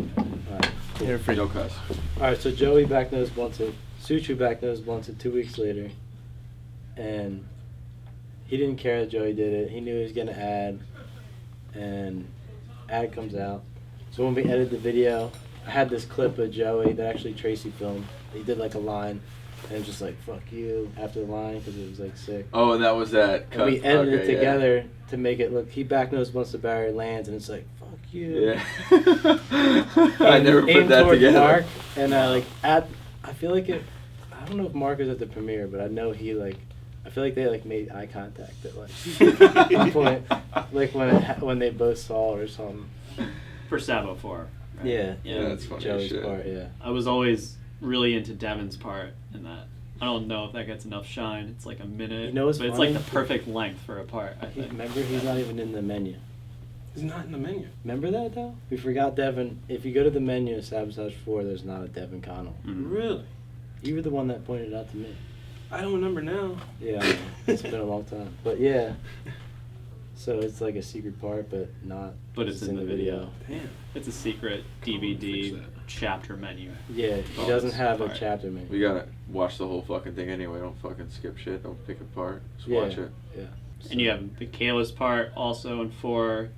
Alright. Here for No cuss. Alright, so Joey back nose blunts it. Suchu back nose blunts it 2 weeks later. And he didn't care that Joey did it. He knew he was getting an ad. And ad comes out. So when we edited the video, I had this clip of Joey that actually Tracy filmed. He did like a line. And it was just like, fuck you, after the line, because it was like sick. Oh, and that was that And cut. we edited Okay, it together to make it look, he back nose blunts the barrier, lands, and it's like, fuck you. Yeah. I never put Aimed that towards together. Mark, and I feel like it. I don't know if Mark was at the premiere, but I know he like. I feel like they like made eye contact at like one point, like when they both saw or something. For Sabo 4. Right? Yeah, Yeah. That's funny as Joey's shit. part, yeah. I was always really into Devin's part in that. I don't know if that gets enough shine. It's like a minute. You know what's but it's like funny? the perfect length for a part, I think. Remember, he's not even in the menu. He's not in the menu. Remember that though? We forgot Devin. If you go to the menu of Sabotage 4, there's not a Devin Connell. Really? You were the one that pointed it out to me. I don't remember now. Yeah, I know. It's been a long time. But yeah. So it's like a secret part, but not. But it's in the video. Damn. It's a secret Fix DVD that. chapter menu. Yeah, he Oh, doesn't it's have a alright. chapter menu. We gotta watch the whole fucking thing anyway. Don't fucking skip shit. Don't pick apart. Just Yeah. watch it. Yeah. And you have the Kayla's part also in 4.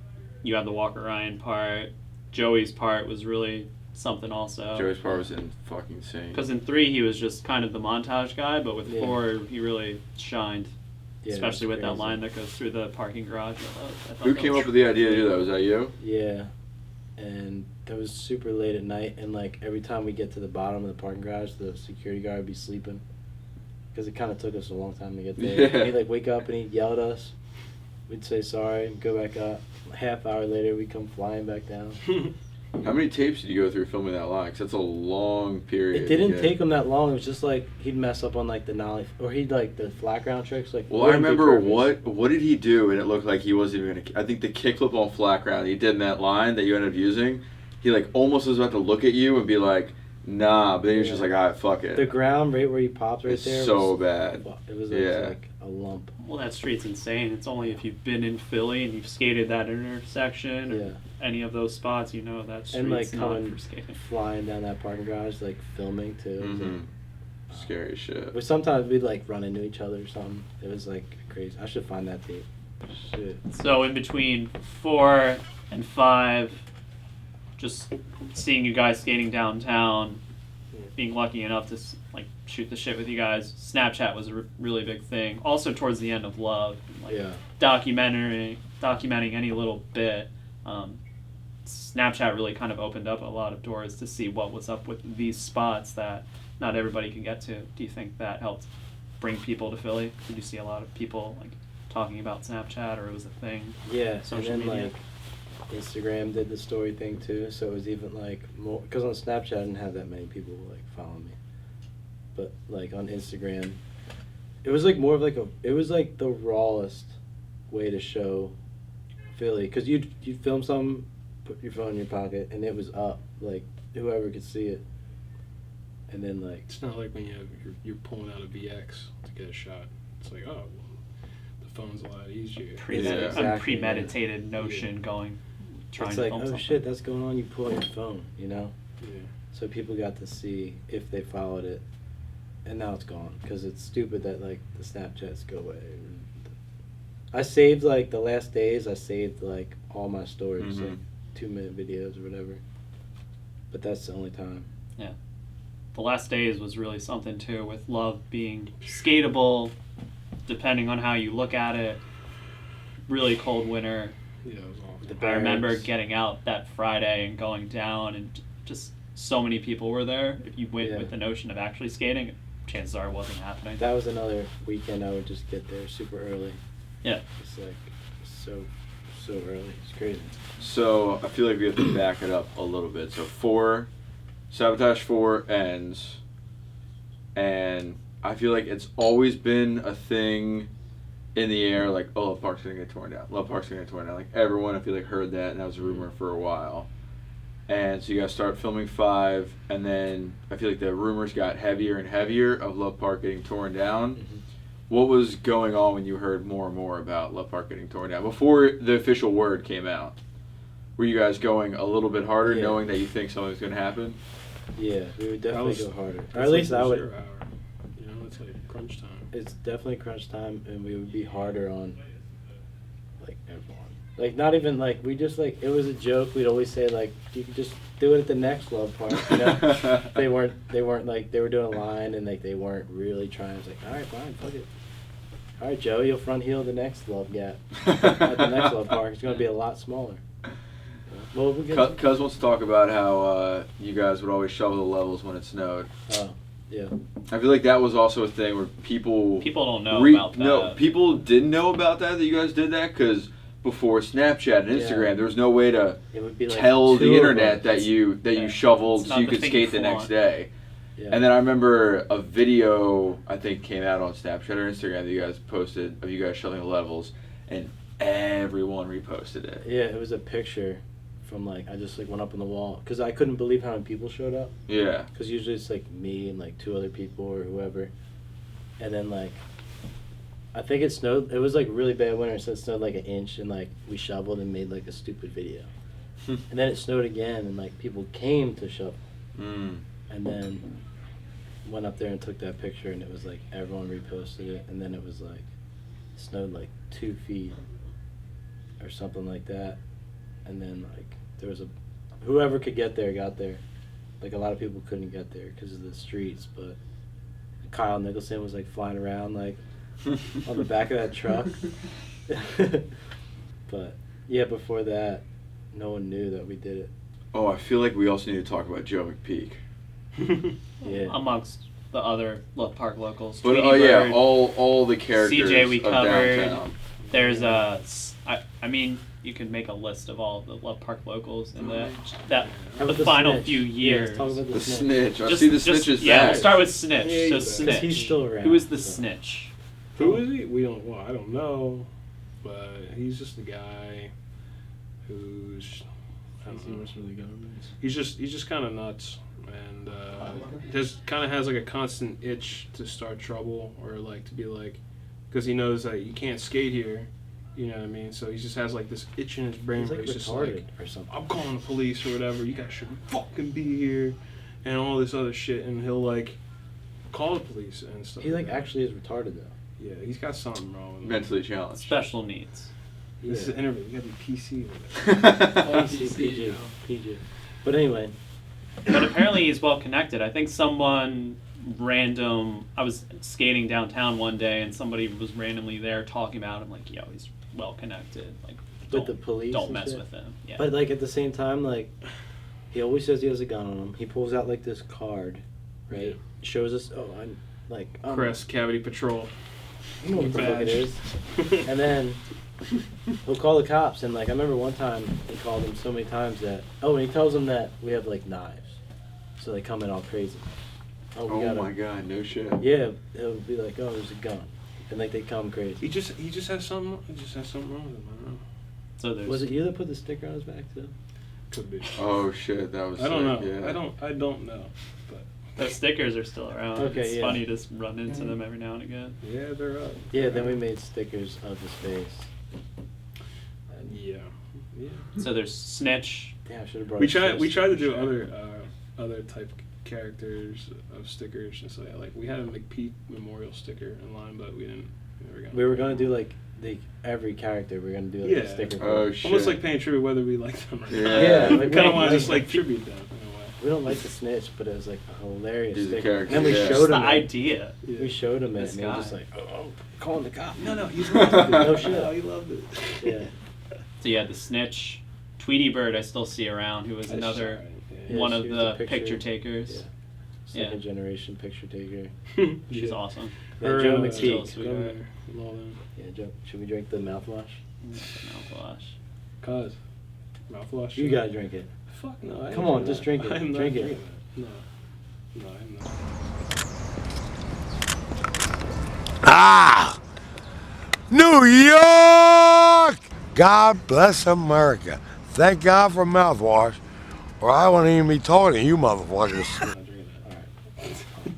You have the Walker Ryan part. Joey's part was really something also. Joey's part was in fucking insane. Because in 3 he was just kind of the montage guy, but with Yeah. 4 he really shined. Yeah, Especially with it's that crazy. line that goes through the parking garage. I thought Who that came was up with the idea to do that? Was that you? Yeah, and that was super late at night, and like every time we get to the bottom of the parking garage, the security guard would be sleeping, because it kind of took us a long time to get there. Yeah. And he'd like wake up and he'd yell at us. We'd say sorry and go back up. A half hour later, we'd come flying back down. How many tapes did you go through filming that line? 'Cause that's a long period. It didn't to get. take him that long. It was just like he'd mess up on like the nollie, or he'd like the flat ground tricks. Like Well, I wouldn't be remember perfect. what did he do, and it looked like he wasn't even gonna. I think the kickflip on flat ground he did in that line that you ended up using, he like almost was about to look at you and be like, nah, but then he was just like, alright, fuck it. The ground right where he popped right It's there. so was, bad. It was Yeah. like a lump. Well, that street's insane. It's only if you've been in Philly and you've skated that intersection or Yeah. any of those spots, you know that street's And like not coming for skating. flying down that parking garage, like filming too. It was, Mhm. like, Scary as shit. But sometimes we'd like run into each other or something. It was like crazy. I should find that tape. Shit. So in between 4 and 5, just seeing you guys skating downtown, being lucky enough to like shoot the shit with you guys. Snapchat was a really big thing. Also towards the end of Love, like Yeah. documenting any little bit. Snapchat really kind of opened up a lot of doors to see what was up with these spots that not everybody can get to. Do you think that helped bring people to Philly? Did you see a lot of people like talking about Snapchat, or it was a thing? Yeah. Social and then media. like Instagram did the story thing too, so it was even like more. Because on Snapchat I didn't have that many people like following me, but like on Instagram, it was like more of like it was like the rawest way to show Philly, because you'd film something, put your phone in your pocket, and it was up, like whoever could see it. And then like It's not like when you're pulling out a VX to get a shot. It's like, oh, the phone's a lot easier. Yeah. Exactly, Unpremeditated notion going, trying it's to like, film oh something. shit, that's going on. You pull out your phone, you know. Yeah. So people got to see if they followed it, and now it's gone because it's stupid that like the Snapchats go away. I saved like the last days. I saved like all my stories, Mhm. like 2-minute videos or whatever. But that's the only time. The last days was really something too, with Love being skateable, depending on how you look at it. Really cold winter. Yeah, it was awful. The I remember barracks. getting out that Friday and going down, and just so many people were there. If you went Yeah. with the notion of actually skating, chances are it wasn't happening. That was another weekend. I would just get there super early. Yeah. It's like so early. It's crazy. So I feel like we have to back it up a little bit. So Sabotage 4 ends, and I feel like it's always been a thing in the air, like, oh, Love Park's gonna get torn down. Love Park's gonna get torn down. Like, everyone, I feel like, heard that, and that was a rumor for a while. And so you guys start filming 5, and then I feel like the rumors got heavier and heavier of Love Park getting torn down. Mm-hmm. What was going on when you heard more and more about Love Park getting torn down? Before the official word came out, were you guys going a little bit harder, Yeah. knowing that you think something's going to happen? Yeah, we would definitely was- go harder. Or It's at least like I the would. 0 hour. You know, it's like crunch time. It's definitely crunch time, and we would be harder on like everyone. Like not even like we just like it was a joke. We'd always say like you could just do it at the next Love Park. You know, they weren't like they were doing a line and like they weren't really trying. It's like all right, fine, fuck it. All right, Joe, you'll front heel the next Love Gap at the next Love Park. It's going to be a lot smaller. Well, we get. Cuz wants to talk about how you guys would always shovel the levels when it snowed. Oh, yeah. I feel like that was also a thing where people People don't know about that. No, people didn't know about that you guys did that, because before Snapchat and Instagram, Yeah. there was no way to It would be like tell two the of internet them. that you Yeah. shoveled It's so not you the could thing skate you the next flaunt. day. Yeah. And then I remember a video I think came out on Snapchat or Instagram that you guys posted of you guys shuttling the levels, and everyone reposted it. Yeah, it was a picture from like I just like went up on the wall because I couldn't believe how many people showed up. Yeah. Because usually it's like me and like 2 other people or whoever, and then like I think it snowed. It was like really bad winter, so it snowed like an inch, and like we shoveled and made like a stupid video. And then it snowed again, and like people came to shovel, and then went up there and took that picture, and it was like everyone reposted it, and then it was like it snowed like 2 feet or something like that, and then like there was whoever could get there got there. Like a lot of people couldn't get there because of the streets, but Kyle Nicholson was like flying around like on the back of that truck. But yeah, before that, no one knew that we did it. Oh, I feel like we also need to talk about Joe McPeak. Yeah. Amongst the other Love Park locals. But Tweety oh yeah, Bird, all the characters CJ we of covered. downtown. There's I mean, you could make a list of all of the Love Park locals in the How about the final snitch? few Yeah, years. let's talk about The snitch. snitch. I see the snitch's yeah, back. we'll start with Snitch. Yeah, So he's back. Snitch. 'Cause he's still around, Who is the so. Snitch? Who is he? I don't know, but he's just a guy who's. I don't know. He's just kind of nuts, and just kind of has like a constant itch to start trouble or like to be like, because he knows that you can't skate here, you know what I mean? So he just has like this itch in his brain He's where like he's just retarded like, or something. I'm calling the police or whatever. You guys shouldn't fucking be here, and all this other shit. And he'll like call the police and stuff. He like that. actually is retarded though. Yeah, he's got something wrong with him. Mentally challenged. Special needs. This is Yeah. an interview. You gotta be PC with it. PG. But anyway, But apparently he's well connected. I think someone random. I was skating downtown one day and somebody was randomly there talking about him. Like, yo, he's well connected. Like, with the police. don't and mess shit. with him. Yeah. But like at the same time, like he always says he has a gun on him. He pulls out like this card, right? Shows us. Oh, I'm like Crest Cavity Patrol. You know what the fuck it is. And then he'll call the cops, and like I remember one time he called them so many times that and he tells them that we have like knives, so they come in all crazy. Oh my god, no shit. Yeah, he'll be like, oh, there's a gun, and like they come crazy. He just has something. He just has something wrong with him. I don't know. So there's. Was it you that put the sticker on his back too? Could be. Oh shit, that was I don't know. sick, yeah. I don't know. But Those stickers are still around. Okay, It's yeah. funny to run into them every now and again. yeah, they're up. Yeah, then we made stickers of his face. Yeah. Yeah. So there's Snitch. Damn, I should have brought. We his tried. face We tried to do sticker. other type characters of stickers and so yeah, like we had a McPeak memorial sticker in line, but we didn't. We were gonna do like every character. We were gonna do like a sticker. for Oh him. shit. Almost like paying tribute whether we like them or not. Yeah. Yeah, we like, kind we of want to like- just like tribute them in a way. We don't like the snitch, but it was like a hilarious He's a sticker. character, And then we yeah. showed Just the him it. idea. Yeah. We showed him it, This and he was guy. just like, "Oh, I'm calling the cop." No, he loved it. No shit. No, he loved it. Yeah. So yeah, the Snitch. Tweety Bird I still see around, who was That's another alright, Yeah, one she of was the a picture takers. Yeah. Second generation picture taker. Yeah. She's awesome. Yeah, Or, Joe uh, McPeak. Still Governor, and all them. Yeah, Joe. Should we drink the mouthwash? Mouthwash. Cause mouthwash. You gotta drink it. Fuck no. I ain't Come on, drinking just that. drink it. I'm not Drink it. drinking that. No, I'm not. Ah! New York! God bless America. Thank God for mouthwash, or I wouldn't even be talking to you motherfuckers. I'm not drinking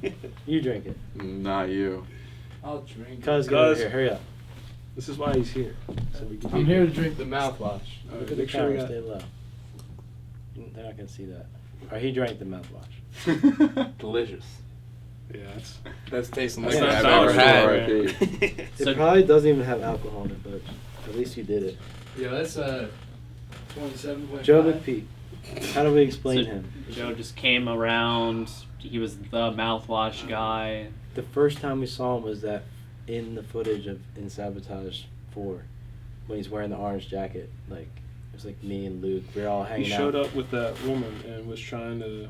that. You drink it. Not you. I'll drink. Cuz, get over Cuz. here. Hurry up. This is why he's here. So we can I'm be here to drink the mouthwash. All Look right, at the make sure we camera. got. Stay low. They're not gonna see that. Or he drank the mouthwash. Delicious. Yeah, That's tasting That's like not I've sour ever shit, had. right? R.I.P. So- It probably doesn't even have alcohol in it, but at least you did it. Yeah, that's 27.5. Joe McPeak. How do we explain So him? Joe just came around. He was the mouthwash guy. The first time we saw him was that in the footage of in Sabotage 4 when he's wearing the orange jacket. Like it was like me and Luke. We were all He hanging showed out. up with that woman and was trying to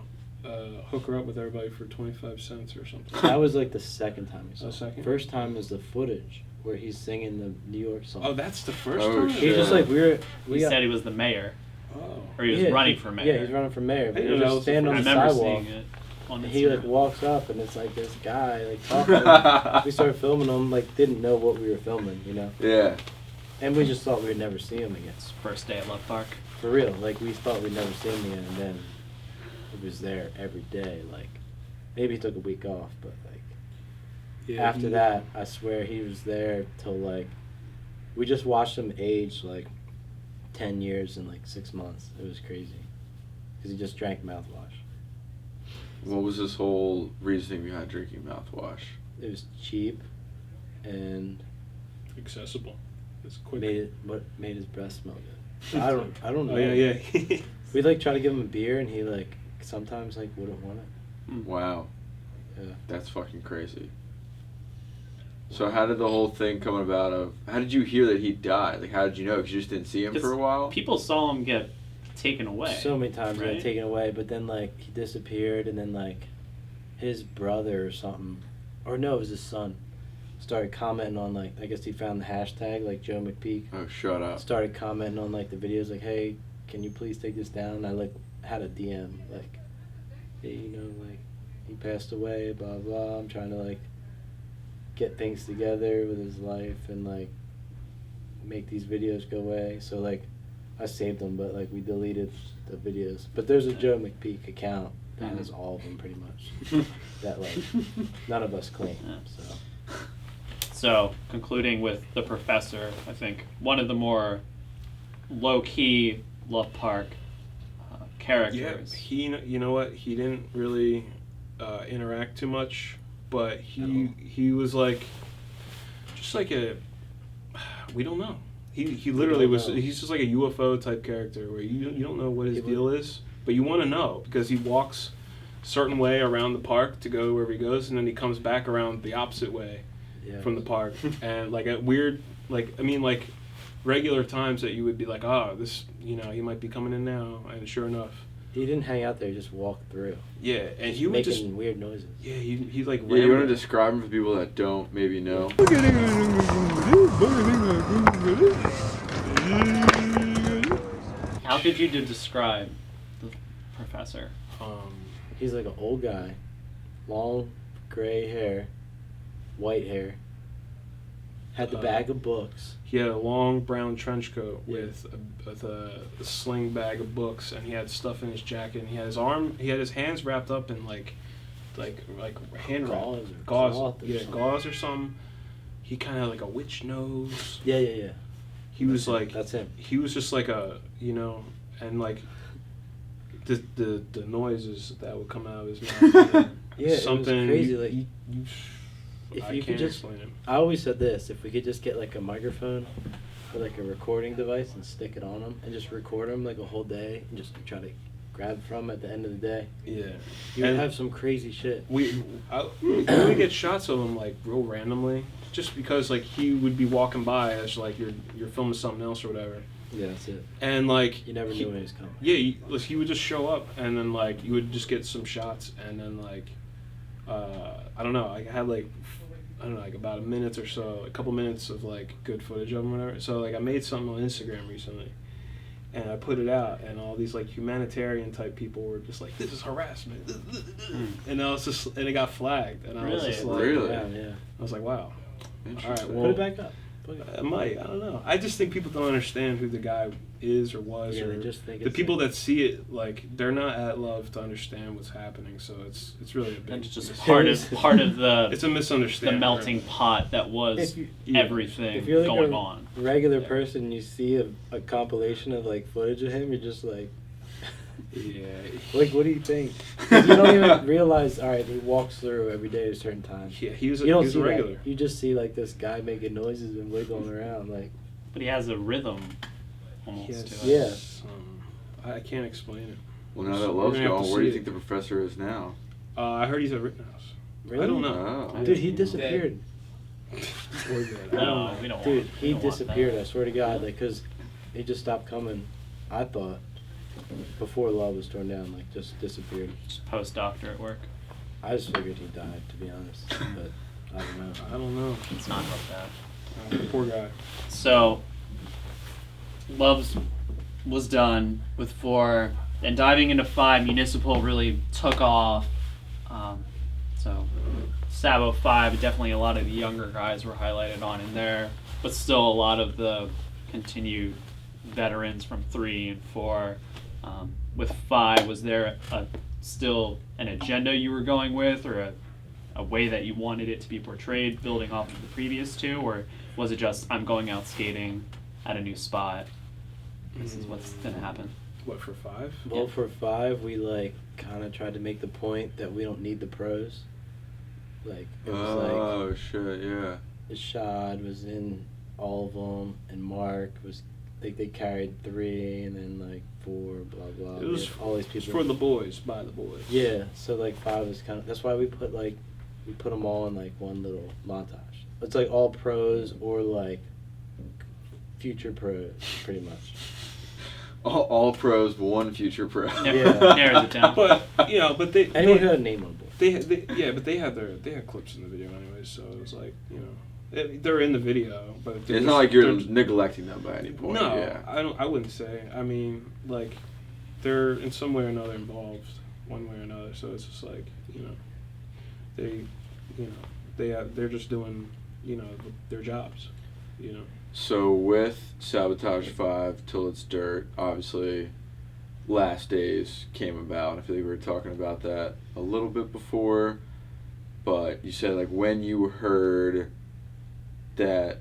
hook her up with everybody for 25 cents or something. That was like the second time we saw Oh, him. second? First time is the footage where he's singing the New York song. Oh, that's the first Oh, time? shit. He's just like we He got said he was the mayor, Oh. or he was yeah, running for mayor. Yeah, he's running for mayor. But I we didn't were know that just was the standing I on the remember sidewalk. seeing it. on he Instagram. like walks up and it's like this guy like talking. We started filming him, like didn't know what we were filming, you know. Yeah. And we just thought we would never see him again. It's first day at Love Park. For real, like we thought we'd never see him again, and then he was there every day. Like maybe he took a week off, but like after that, I swear he was there till like we just watched him age like 10 years in like 6 months. It was crazy because he just drank mouthwash. What was this whole reasoning behind drinking mouthwash? It was cheap and accessible. It's quick. made his breath smell good. I don't know. Oh yeah. We like try to give him a beer and he like sometimes like wouldn't want it. Wow. Yeah. That's fucking crazy. So how did the whole thing come about? How did you hear that he died? Like, how did you know? Because you just didn't see him for a while? People saw him get taken away. So many times he right? got taken away, but then like he disappeared, and then like his brother or something, or no, it was his son, started commenting on like, I guess he found the hashtag like Joe McPeak. Oh, shut up. Started commenting on like the videos like, hey, can you please take this down? And I like had a DM like, hey, you know, like he passed away, blah blah. I'm trying to like get things together with his life and like make these videos go away. So like I saved them, but like we deleted the videos. But there's a Joe McPeak account that has all of them pretty much that like none of us claim. So concluding with the professor, I think one of the more low-key Love Park characters. Yeah, you know what? He didn't really interact too much, but he was like, just like we don't know. He literally was. He's just like a UFO type character where you don't know what his deal is, but you want to know because he walks a certain way around the park to go wherever he goes, and then he comes back around the opposite way from the park, and like at weird, like I mean like regular times that you would be like, this, you know, he might be coming in now, and sure enough. He didn't hang out there; he just walked through. Yeah, and he would making just weird noises. Yeah, he like. Yeah, you want to describe him for people that don't maybe know? How could you describe the professor? He's like an old guy, long gray hair, white hair. Had the bag of books. He had a long brown trench coat with a sling bag of books, and he had stuff in his jacket. And he had his hands wrapped up in like hand Gauze gauze or something. He kind of had like a witch nose. Yeah. He was like that's him. He was just like a, you know, and like the noises that would come out of his mouth. Yeah, something it was crazy. Like if you could just explain it. I always said this: if we could just get like a microphone or like a recording device and stick it on him and just record him like a whole day and just try to grab from at the end of the day. Yeah, you would have some crazy shit. We would get shots of him like real randomly, just because like he would be walking by as like you're filming something else or whatever. Yeah, that's it. And like you never knew when he was coming. Yeah, he would just show up, and then like you would just get some shots, and then like I don't know, I had like about a couple minutes of like good footage of him or whatever. So like I made something on Instagram recently, and I put it out, and all these like humanitarian type people were just like, this is harassment, and I was just, and it got flagged, and I was just like, yeah. I was like, wow. All right, well, put it back up. I might. I don't know. I just think people don't understand who the guy is or was, or they just think the people that see it, like they're not at Love to understand what's happening. So it's really a big. And it's just part of the. It's a misunderstanding. The melting pot that was everything if you're like going a on. Regular person, and you see a compilation of like footage of him, you're just like. Yeah. Like, what do you think? You don't even realize. All right, he walks through every day at a certain time. Yeah, he was a regular. That. You just see like this guy making noises and wiggling around, like. But he has a rhythm, almost. To it. Yeah. I can't explain it. Well, now that Love's gone, where do you think the professor is now? I heard he's at Rittenhouse. Really? I don't know. Oh. Dude, he disappeared. No, we don't. Dude, he disappeared. I swear to God, like, cause he just stopped coming. I thought. Before Love was torn down, like, just disappeared. Just postdoctorate work. I just figured he died, to be honest. But I don't know. I don't know. It's not like that. Poor guy. So, Love's was done with 4, and diving into 5, Municipal really took off. So Sabo 5, definitely a lot of the younger guys were highlighted on in there, but still a lot of the continued veterans from 3 and 4. With 5, was there still an agenda you were going with, or a way that you wanted it to be portrayed, building off of the previous 2, or was it just, I'm going out skating at a new spot, this is what's going to happen? What, for 5? Well, for 5, we like kind of tried to make the point that we don't need the pros. Like it was like shit, yeah. Ishad was in all of them, and Mark was. They carried 3, and then like 4, blah blah. It was all these people for the boys, by the boys. Yeah, so like 5 is kind of. That's why we put them all in like one little montage. It's like all pros or like future pros, pretty much. All pros, but 1 future pro. Yeah. Narrows it down. But but they Anyone who had a name on board. but they had clips in the video anyway, so it was like they're in the video, but It's not like you're neglecting them by any point. No, Yeah. I wouldn't say. I mean, like they're in some way or another involved, one way or another. So it's just like they're just doing their jobs, So with Sabotage 5 Till It's Dirt, obviously Last Days came about. I feel like we were talking about that a little bit before, but you said like when you heard that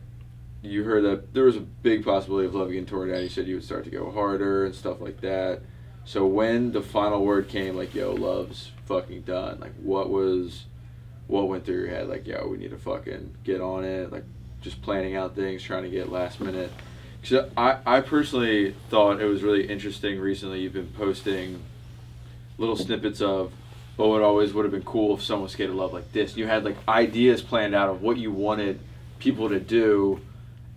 there was a big possibility of Love getting torn down, you said you would start to go harder and stuff like that. So when the final word came, like, yo, Love's fucking done, like what went through your head? Like, yo, we need to fucking get on it, like just planning out things, trying to get last minute. Because I personally thought it was really interesting recently. You've been posting little snippets of, it always would have been cool if someone skated Love like this. You had like ideas planned out of what you wanted people to do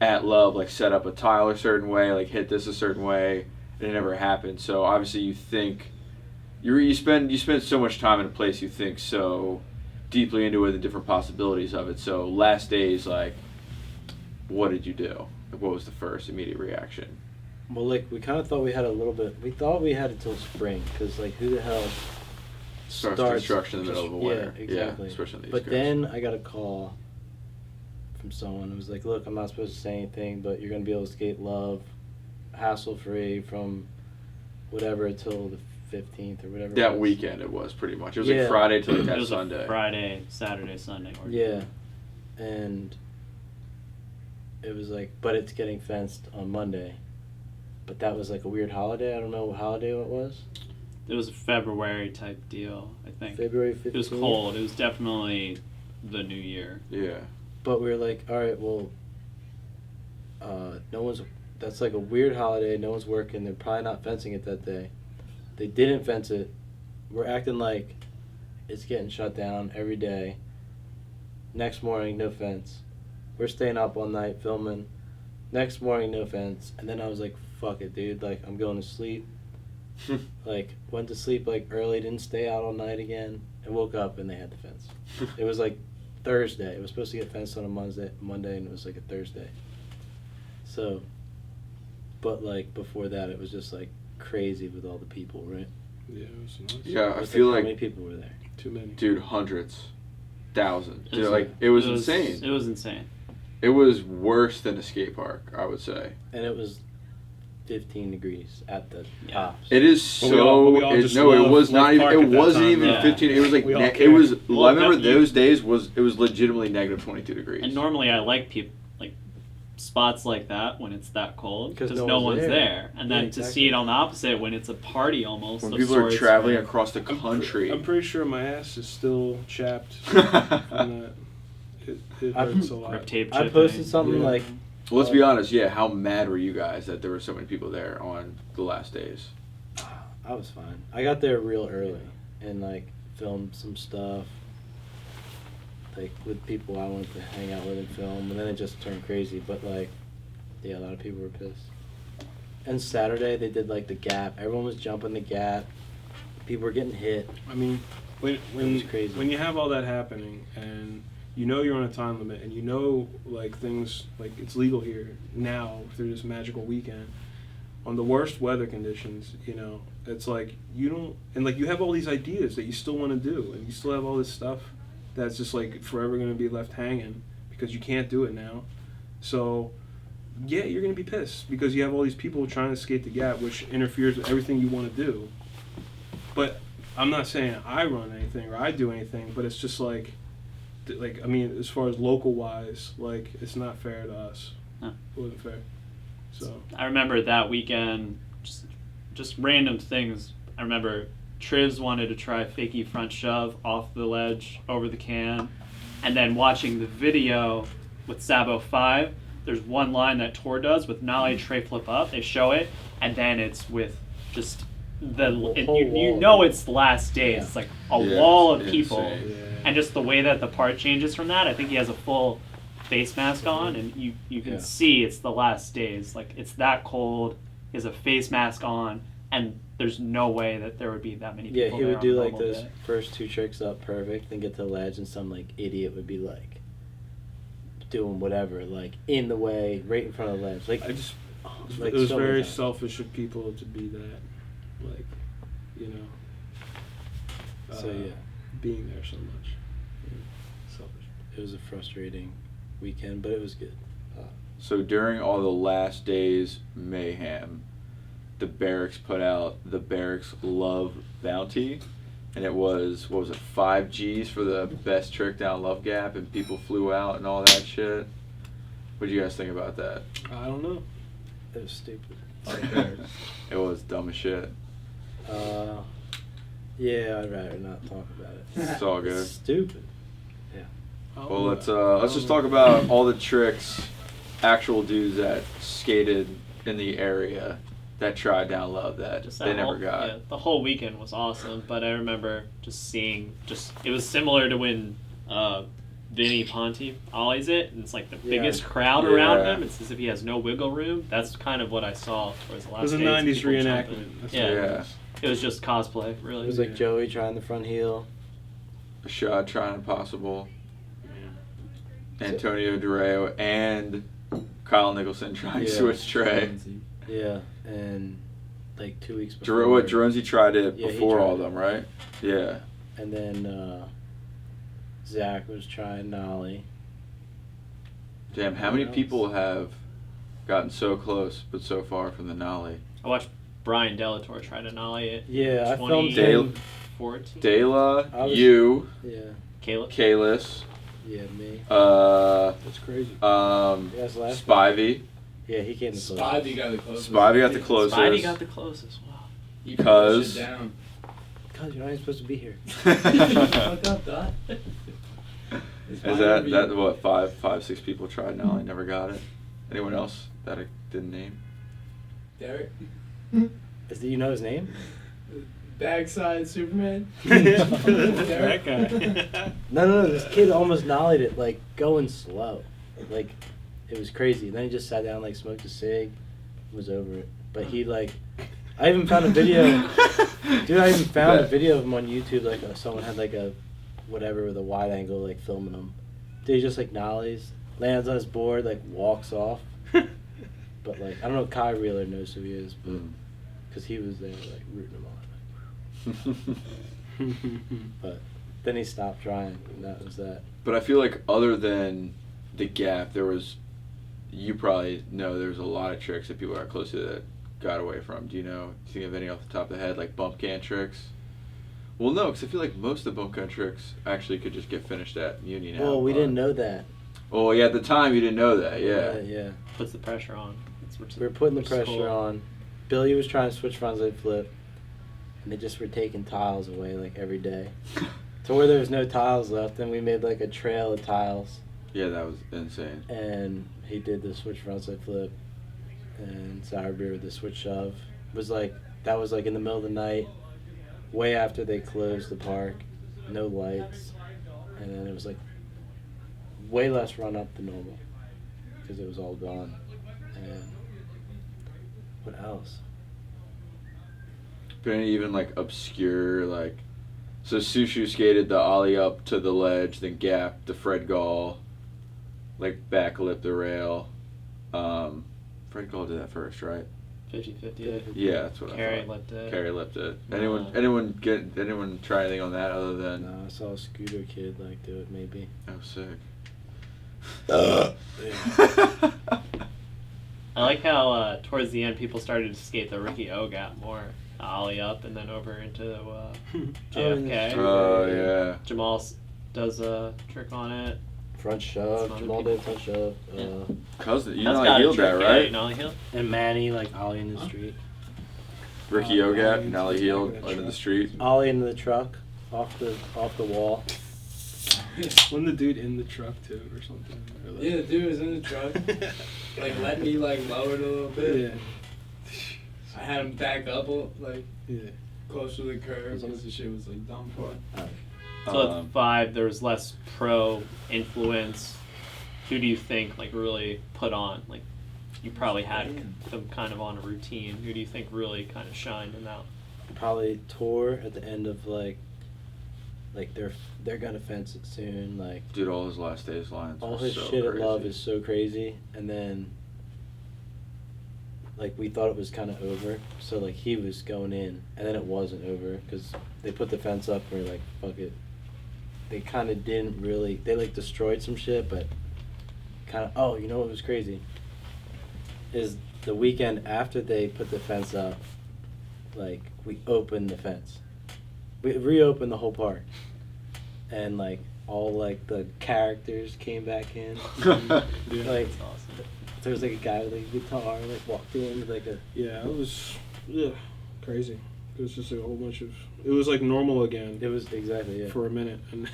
at Love, like set up a tile a certain way, like hit this a certain way, and it never happened. So obviously you think you spend so much time in a place, you think so deeply into it, the different possibilities of it. So Last Days, like, what did you do? Like, what was the first immediate reaction? Well, like we kind of thought we had a little bit. We thought we had until spring, because like who the hell Starts construction in the middle of a winter. Yeah, exactly. Yeah, especially on the East But Coast. then I got a call from someone who was like, "Look, I'm not supposed to say anything, but you're gonna be able to skate Love, hassle-free from whatever until the 15th or whatever." That it was. weekend it was pretty much. It was Yeah. like Friday to like It that was Sunday. a Friday, Saturday, Sunday. Yeah, and it was like, but it's getting fenced on Monday. But that was like a weird holiday. I don't know what holiday it was. It was a February type deal, I think. February 15th. It was cold. It was definitely the new year. Yeah. But we were like, all right, well, no one's. That's like a weird holiday. No one's working. They're probably not fencing it that day. They didn't fence it. We're acting like it's getting shut down every day. Next morning, no fence. We're staying up all night filming. Next morning, no fence. And then I was like, fuck it, dude. Like, I'm going to sleep. Like, went to sleep like early, didn't stay out all night again, and woke up and they had the fence. It was like Thursday. It was supposed to get fenced on a Monday, and it was like a Thursday. So, but like before that, it was just like crazy with all the people, right? Yeah, it was nuts. Yeah, I It's feel how like, many people were there? Too many. dude, hundreds, thousands. Dude, was- like it was insane. It was insane. It was worse than a skate park, I would say. And it was 15 degrees at the Yeah. tops. It is But we all so. just It love was not even. Park It at that wasn't time, even yeah. 15. It was like We all it cared. was. Well, I remember that- those days it was legitimately negative 22 degrees. And normally I like spots like that when it's that cold 'Cause because no no one's one's there. there. And then Yeah, to exactly. see it on the opposite when it's a party almost. when of people are sorts, traveling and- across the country. I'm pretty sure my ass is still chapped from that. It I've- hurts a lot. grip tape I chipping. posted something Yeah. like, Well, let's be honest. Yeah, how mad were you guys that there were so many people there on the last days? I was fine. I got there real early and like filmed some stuff, like with people I wanted to hang out with and film, and then it just turned crazy. But like, yeah, a lot of people were pissed. And Saturday they did like the gap. Everyone was jumping the gap. People were getting hit. I mean, when was crazy. when you have all that happening and you know you're on a time limit and you know like things like it's legal here now through this magical weekend, on the worst weather conditions, you know, it's like you don't, and like you have all these ideas that you still want to do, and you still have all this stuff that's just like forever going to be left hanging because you can't do it now. So yeah, you're going to be pissed because you have all these people trying to skate the gap, which interferes with everything you want to do. But I'm not saying I run anything or I do anything, but it's just like I mean, as far as local wise, like it's not fair to us. No. It wasn't fair. So I remember that weekend, just random things. I remember Trivs wanted to try fakie front shove off the ledge over the can, and then watching the video with Sabo 5, there's one line that Tor does with nollie tray flip up. They show it, and then it's with just you know it's the last days. Yeah. It's like a wall of it's people, insane. and just the way that the part changes from that. I think he has a full face mask on, and you can see it's the last days. Like it's that cold. He has a face mask on, and there's no way that there would be that many people. Yeah, he there would on do a like normal those day. first 2 tricks up perfect, then get to the ledge, and some like idiot would be like doing whatever, like in the way, right in front of the ledge. Like I just, like it was so many very times. selfish of people to be that, like, you know. So yeah, being there so much. Selfish. it was a frustrating weekend, but it was good. So during all the last days mayhem, the barracks put out the Barracks Love Bounty, and it was, what was it, 5 G's for the best trick down Love Gap, and people flew out and all that shit. What do you guys think about that? I don't know. It was stupid. It was dumb as shit. Yeah, I'd rather not talk about it. It's all good. It's stupid. Well, let's just talk about all the tricks actual dudes that skated in the area that tried down Love that Just they that never whole, got. Yeah, the whole weekend was awesome, but I remember just seeing, it was similar to when Vinny Ponte ollies it, and it's like the biggest crowd around Yeah. him. It's as if he has no wiggle room. That's kind of what I saw towards the It last was a days, 90s people reenactment. jumping. That's Yeah. what it Yeah. was. It was just cosplay, really. It was like Joey trying the front heel. A shot trying impossible. Antonio DeReo and Kyle Nicholson trying to Yeah. switch tray. Yeah, and like 2 weeks before. Jeroensy tried it Yeah, he before all of tried them, it. right? Yeah. And then Zach was trying nollie. Damn, how many else? people have gotten so close but so far from the nollie? I watched Brian Delator try to nollie it. Yeah, I filmed 2014. him. Dela, I was- you, Yeah, Caleb. Kalis, yeah, me. That's crazy. You guys last Spivey. Yeah, he came to close. Spivey got the closest. Spivey got the closest. Spidey got the closest. Wow. He Because- pushed it down. God, you're not even supposed to be here. Fuck up, Dot. Is that what, 5, 6 people tried nollie, never got it? Anyone else that I didn't name? Derek? Do you know his name? Backside Superman? That guy. No, this kid almost nollied it, like, going slow. Like, it was crazy. Then he just sat down, like, smoked a cig, was over it. But he, like, I even found a video. Dude, I even found a video of him on YouTube, like, someone had, like, a whatever with a wide angle, like, filming him. Dude, he just, like, nollies, lands on his board, like, walks off. But, like, I don't know if Kai Wheeler knows who he is, but, because he was there, like, rooting him on. But then he stopped trying, and that was that. But I feel like other than the gap, there was, you probably know, there's a lot of tricks that people got close to that got away from. Do you think of any off the top of the head, like bump can tricks? Well, no, because I feel like most of the bump can tricks actually could just get finished at Muni now. Well, we didn't know that. Oh, yeah, at the time you didn't know that, yeah. Yeah. Puts the pressure on. We were putting the which is pressure cool. on. Billy was trying to switch frontside flip, and they just were taking tiles away, like, every day. To where there was no tiles left, and we made, like, a trail of tiles. Yeah, that was insane. And he did the switch frontside flip, and Sour Beer with the switch shove. That was, like, in the middle of the night, way after they closed the park, no lights, and then it was, like, way less run up than normal, because it was all gone. And what else? But any even like obscure, like, so Sushu skated the ollie up to the ledge, then gap the Fred Gall, like back lip the rail. Fred Gall did that first, right? 50-50. Yeah, that's what Carrie I thought. lipped it. Carrie lipped it. No. Anyone try anything on that other than? No, I saw a scooter kid like do it maybe. Oh, sick. I like how towards the end people started to skate the Ricky O gap more. Ollie up and then over into JFK. Oh yeah. Jamal does a trick on it. Front Some shove, other Jamal did front shove. Yeah. Cousin, you That's know got I a healed trick, that, yeah, right? you know, heel. And Manny like ollie in the street. Ricky Ogap, Nolly healed into the street. Ollie into the truck, off the wall. Wasn't the dude in the truck too, or something? Or like, Yeah, the dude was in the truck. Like, let me, like, lower it a little bit. Yeah. I had him back up, like, Yeah. close to the curb because the shit was, like, dumb for him. So at 5, there was less pro influence. Who do you think like really put on? Like, you probably had them kind of on a routine. Who do you think really kind of shined in that? Probably Tor at the end of like they're gonna fence it soon. Like Dude, all his last days lines. all were his so shit at crazy. Love is so crazy, and then like we thought it was kind of over, so like he was going in, and then it wasn't over because they put the fence up and we're like, fuck it. They kind of didn't really. They like destroyed some shit, but kind of. Oh, you know what was crazy? Is the weekend after they put the fence up, like we opened the fence. We reopened the whole park, and like all like the characters came back in. Like That's awesome. there was like a guy with like a guitar, like walked in with like a. Yeah, it was crazy. It was just like a whole bunch of. It was like normal again. It was exactly For a minute, and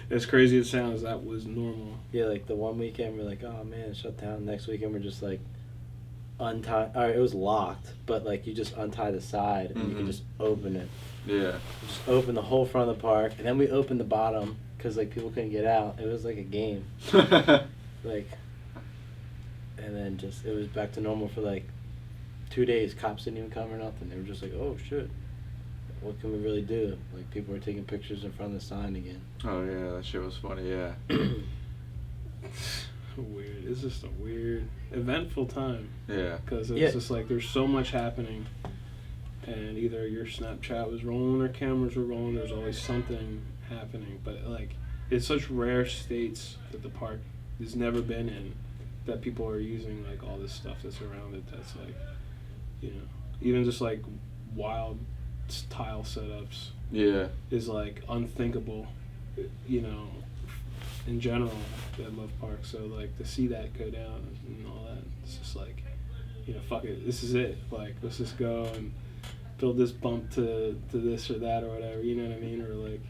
as crazy as it sounds, that was normal. Yeah, like the one weekend we're like, oh man, it shut down. Next weekend we're just like untie. All right, it was locked, but like you just untie the side and you can just open it. Yeah. We just open the whole front of the park, and then we opened the bottom because like people couldn't get out. It was like a game, like, and then just it was back to normal for like 2 days. Cops didn't even come or nothing. They were just like, oh shit. What can we really do? Like, people were taking pictures in front of the sign again. Oh yeah, that shit was funny. Yeah. Weird. It's just a weird, eventful time. Yeah. Because it's just like there's so much happening, and either your Snapchat was rolling or cameras were rolling. There's always something happening. But like, it's such rare states that the park has never been in that people are using like all this stuff that's around it. That's like, you know, even just like wild tile setups. Yeah. Is like unthinkable, you know, in general at Love Park. So like to see that go down and all that, it's just like, you know, fuck it, this is it. Like, let's just go and build this bump to this or that or whatever, you know what I mean? Or like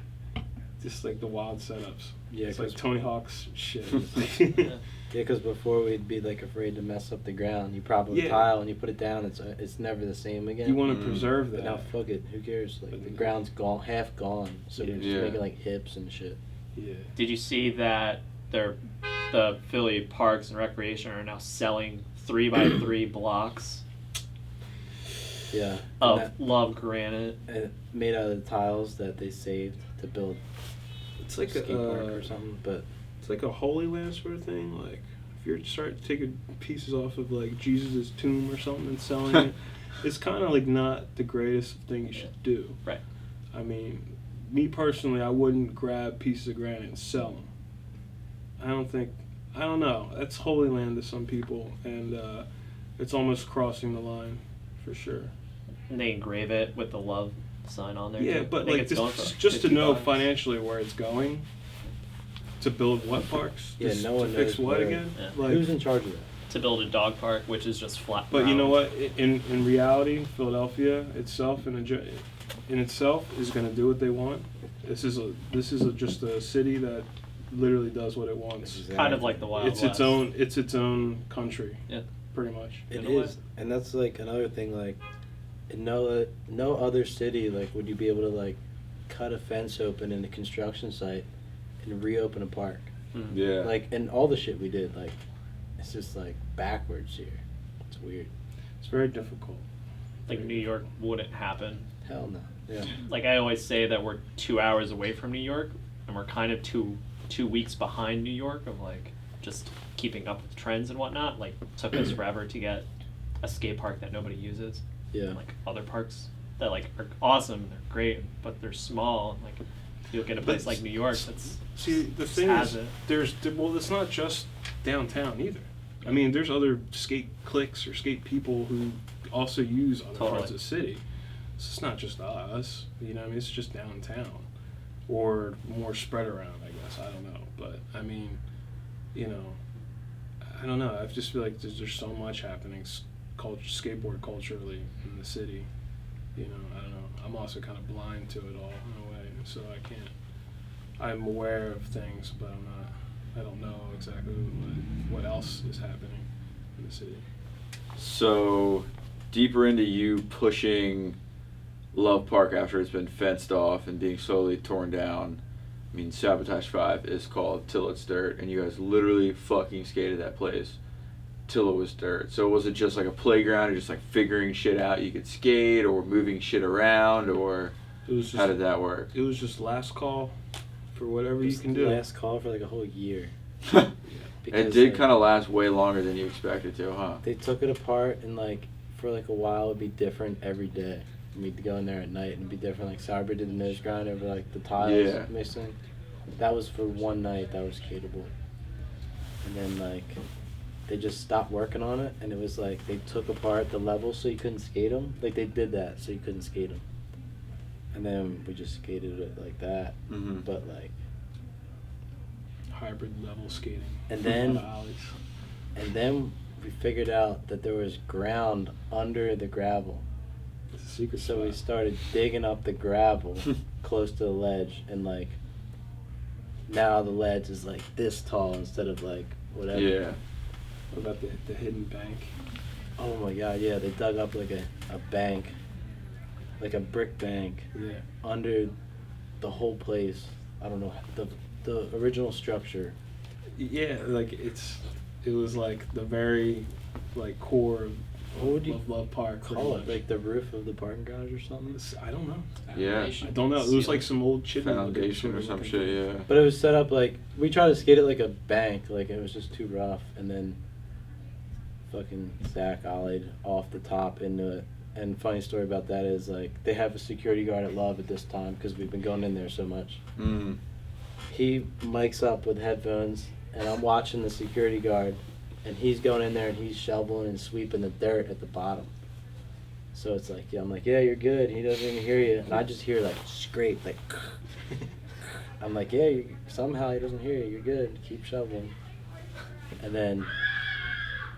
just like the wild setups. Yeah, it's like Tony Hawk's shit. Yeah, because before we'd be like afraid to mess up the ground. You prop up a tile and you put it down. It's never the same again. You want to preserve that. But now fuck it. Who cares? Like the ground's gone, half gone. So we're just making like hips and shit. Yeah. Did you see that the Philly Parks and Recreation are now selling 3x3 blocks Yeah. of Love granite? And made out of the tiles that they saved to build. It's like skate park or something, but. It's like a Holy Land sort of thing. Like, if you're starting taking pieces off of like Jesus' tomb or something and selling it, it's kind of like not the greatest thing you should do. Right. I mean, me personally, I wouldn't grab pieces of granite and sell them. I don't know. That's Holy Land to some people, and it's almost crossing the line, for sure. And they engrave it with the Love sign on there. Yeah, too. but I think like it's going for just to know $50. financially where it's going. To build what parks? Yeah, no one to fix knows what where- again? Yeah. Like, Who's in charge of that? To build a dog park, which is just flat. but you know ground. what? In reality, Philadelphia itself in itself is going to do what they want. This is just a city that literally does what it wants. Kind of like the Wild It's West. its own country. Yeah. Pretty much. It In a way. is, and that's like another thing. Like, in no other city, like, would you be able to like cut a fence open in a construction site and reopen a park? Mm-hmm. Yeah. Like, and all the shit we did, like, it's just like backwards here. It's weird. It's very difficult. Like New York wouldn't happen. Hell no. Yeah. Like I always say that we're 2 hours away from New York, and we're kind of two weeks behind New York of like just keeping up with trends and whatnot. Like it took us forever to get a skate park that nobody uses. Yeah. Like other parks that like are awesome, they're great, but they're small. Like you look at a place like New York, that's See, the thing has is, it. well, it's not just downtown either. I mean, there's other skate cliques or skate people who also use other Totally. parts of the city. So it's not just us, you know. I mean, it's just downtown, or more spread around. I guess I don't know, but I mean, you know, I don't know. I just feel like there's so much happening, skateboard culturally in the city. You know, I don't know. I'm also kind of blind to it all in a way, so I can't. I'm aware of things, but I'm not. I don't know exactly what else is happening in the city. So, deeper into you pushing Love Park after it's been fenced off and being slowly torn down. I mean, Sabotage 5 is called Till It's Dirt, and you guys literally fucking skated that place till it was dirt. So was it just like a playground, or just like figuring shit out you could skate, or moving shit around, or It was just, how did that work? It was just last call for whatever you Just can do. Last call for like a whole year. It Because, did like, kind of last way longer than you expected to, huh? They took it apart, and like for like a while it'd be different every day. We'd go in there at night and it'd be different. Like Sauber did the nose grind over like the tiles Yeah. missing. That was for one night. That was skateable. And then like they just stopped working on it, and it was like they took apart the levels so you couldn't skate them. Like they did that so you couldn't skate them. And then we just skated it like that. Mm-hmm. But like, Hybrid level skating. And then- A lot of alleys. and then we figured out that there was ground under the gravel. It's a secret So we spot. started digging up the gravel close to the ledge, and like now the ledge is like this tall instead of like whatever. Yeah. What about the hidden bank? Oh my god, yeah, they dug up like a bank, like a brick bank Yeah. under the whole place. I don't know, the original structure. Yeah, like it was like the very like core What would you of Love Park. pretty call it? much. Like the roof of the parking garage or something? I don't know. Yeah. I don't know. It was like some old chimney Foundation or some shit, yeah. But it was set up like, we tried to skate it like a bank, like it was just too rough, and then fucking Zach ollied off the top into it. And funny story about that is like they have a security guard at Love at this time because we've been going in there so much. Mm. He mics up with headphones, and I'm watching the security guard, and he's going in there and he's shoveling and sweeping the dirt at the bottom. So it's like, yeah, I'm like, yeah, you're good. He doesn't even hear you, and I just hear like scrape, like. I'm like, yeah, somehow he doesn't hear you. You're good. Keep shoveling. And then,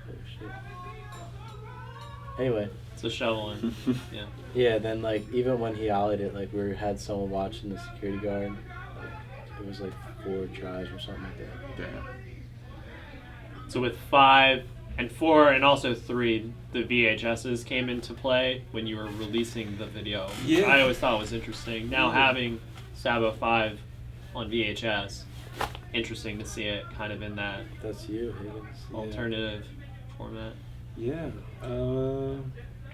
oh shit. Anyway, So shoveling. Yeah. yeah. Then like even when he ollied it, like we had someone watching the security guard. Like, it was like 4 tries or something like that. Damn. So with 5 and 4 and also 3, the VHSs came into play when you were releasing the video. Yeah. I always thought it was interesting. Now Yeah. having Sabo 5 on VHS, interesting to see it kind of in that That's you, Higgins. alternative format. Yeah.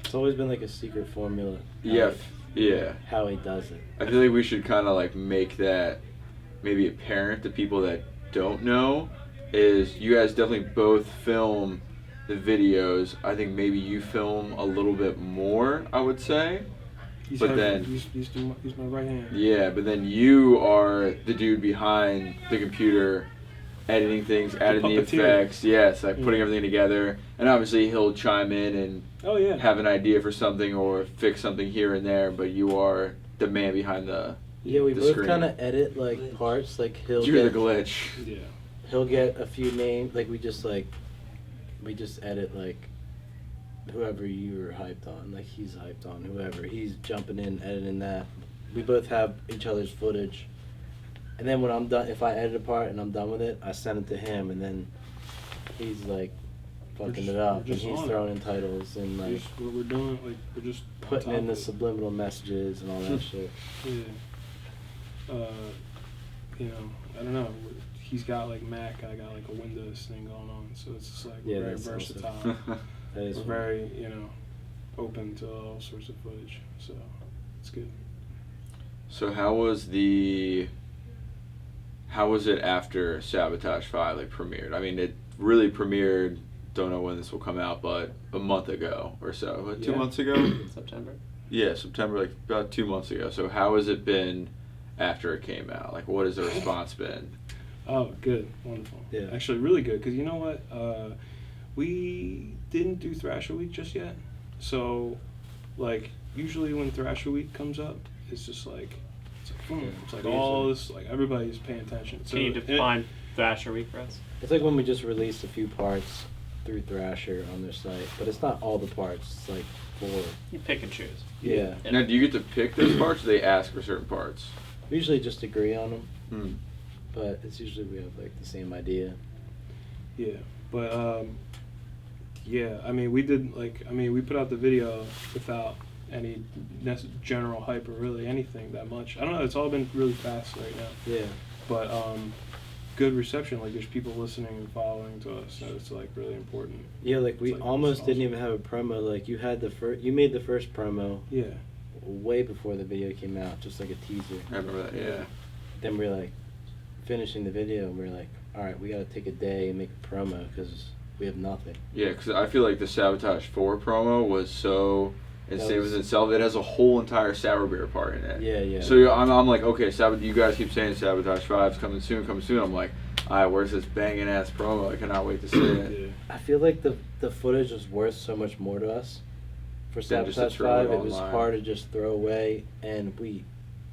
It's always been like a secret formula. Yeah. Yeah. How he does it. I feel like we should kind of like make that maybe apparent to people that don't know. Is you guys definitely both film the videos. I think maybe you film a little bit more, I would say. He's But heavy. then- he's my right hand. Yeah, but then you are the dude behind the computer, editing things, adding the puppeteer. effects. Yes, like putting everything together. And obviously he'll chime in and Oh yeah. have an idea for something or fix something here and there, but you are the man behind the Yeah, we the both screen. kind of edit like parts. Like he'll You're the get, glitch. Yeah. he'll get a few names. Like we just edit like whoever you were hyped on. Like he's hyped on whoever. He's jumping in, editing that. We both have each other's footage. And then when I'm done, if I edit a part and I'm done with it, I send it to him, and then he's like fucking just- it up, we're and just he's on it. throwing in titles and like Just what we're doing, like we're just on putting top in the of it. subliminal messages and all that shit. Yeah. You know, I don't know. He's got like Mac, I got like a Windows thing going on, so it's just like Yeah, we're very that's also- versatile. That is We're fun. very, open to all sorts of footage, so it's good. So how was it after Sabotage 5 like premiered? I mean, it really premiered don't know when this will come out, but a month ago or so. What, 2 Yeah. months ago? September. Yeah, September, like about 2 months ago. So how has it been after it came out? Like, what has the response been? Oh, good, wonderful. Yeah. Actually, really good. Because you know what? We didn't do Thrasher Week just yet. So, like, usually when Thrasher Week comes up, it's just like, boom. It's like all this, like, everybody's paying attention. So Can you define Thrasher Week for us? It's like when we just released a few parts through Thrasher on their site, but it's not all the parts. It's like 4. You pick and choose. Yeah. Now, do you get to pick those parts, or they ask for certain parts? We usually just agree on them, Hmm. but it's usually we have like the same idea. Yeah, but yeah, I mean, we did we put out the video without any general hype or really anything that much. I don't know. It's all been really fast right now, Yeah. but good reception. Like there's people listening and following to us, so it's like really important. Yeah, like we It's like, almost it's didn't awesome. even have a promo. Like you had you made the first promo Yeah, way before the video came out, just like a teaser. I remember that, yeah. Then we're like finishing the video, and we're like, all right, we got to take a day and make a promo because we have nothing. Yeah, because I feel like the Sabotage 4 promo was so insane was- within itself. It has a whole entire sour beer part in it. Yeah, yeah. So yeah, I'm like, okay, you guys keep saying Sabotage 5's coming soon, coming soon. I'm like, all right, where's this banging ass promo? I cannot wait to see it. yeah. I feel like the footage was worth so much more to us. For Than just to Sabotage throw it 5, it was online. hard to just throw away, and we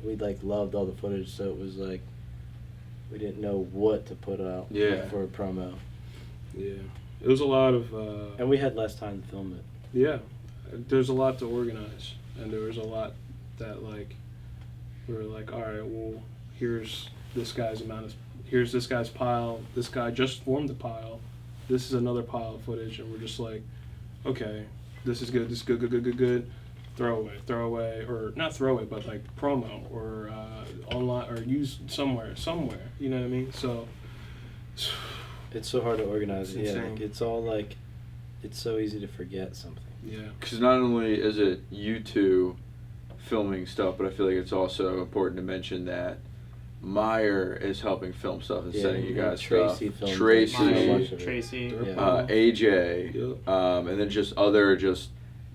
like loved all the footage, so it was like we didn't know what to put out Yeah. for a promo, Yeah, it was a lot of. and we had less time to film it. Yeah, there's a lot to organize, and there was a lot that like we were like, all right, well, here's this guy's here's this guy's pile. This guy just formed a pile. This is another pile of footage, and we're just like, okay, this is good. This is good. Good. Good. Good. Good. Throw away, or not throw away, but like promo or online or use somewhere. You know what I mean? So. It's so hard to organize. It's Yeah, insane. like, it's all like it's so easy to forget something. Yeah. Because not only is it you two filming stuff, but I feel like it's also important to mention that Meyer is helping film stuff and Yeah, sending you and guys Tracy stuff. filmed Tracy, so Meyer, much of it. Tracy. Yeah. AJ, Yep. and then just other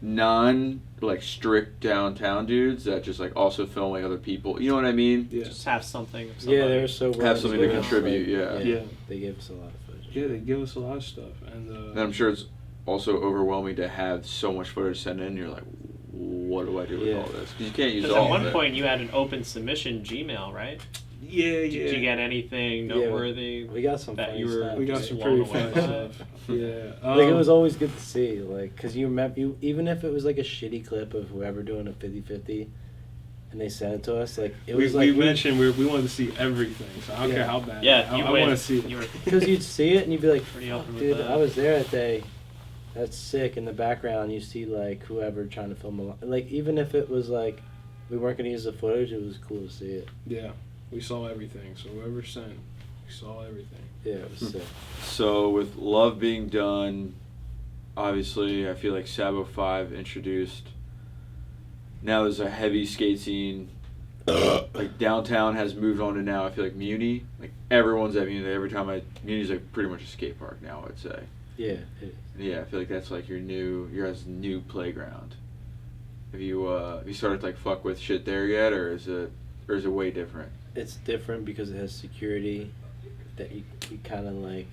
non like strict downtown dudes that just like also film like other people. You know what I mean? Yeah. Just have something. Of Yeah, somebody. they're so willing Have something to give us, contribute, yeah. Yeah. They gave us a lot of footage. Yeah, they give us a lot of stuff, and And I'm sure it's also overwhelming to have so much footage sent in. You're like, what do I do with Yeah. all this? Because you can't use Because all at one of it. point you had an open submission Gmail, right? yeah, Did you get anything Yeah, noteworthy? We got some That funny you were- stuff. we got Just some blown pretty away fun by it. stuff. Yeah, Like it was always good to see, like, cause you remember, even if it was like a shitty clip of whoever doing a 50-50, and they sent it to us, like it was we like mentioned we wanted to see everything, so I don't Yeah. care how bad. Yeah, I you want to went. see it. You were because you'd see it and you'd be like, pretty "Fuck, open with dude, that. I was there that day. That's sick." In the background, you see like whoever trying to film like even if it was like we weren't gonna use the footage, it was cool to see it. Yeah, we saw everything. So whoever sent, we saw everything. Yeah, it was sick. So with Love being done, obviously I feel like Sabo 5 introduced. Now there's a heavy skate scene. Like downtown has moved on to now. I feel like Muni, like everyone's at Muni. Every time Muni's like pretty much a skate park now. I'd say. Yeah, it, Yeah, I feel like that's like your guys' new playground. Have you started to like fuck with shit there yet, or is it way different? it's different because it has security that you kind of like.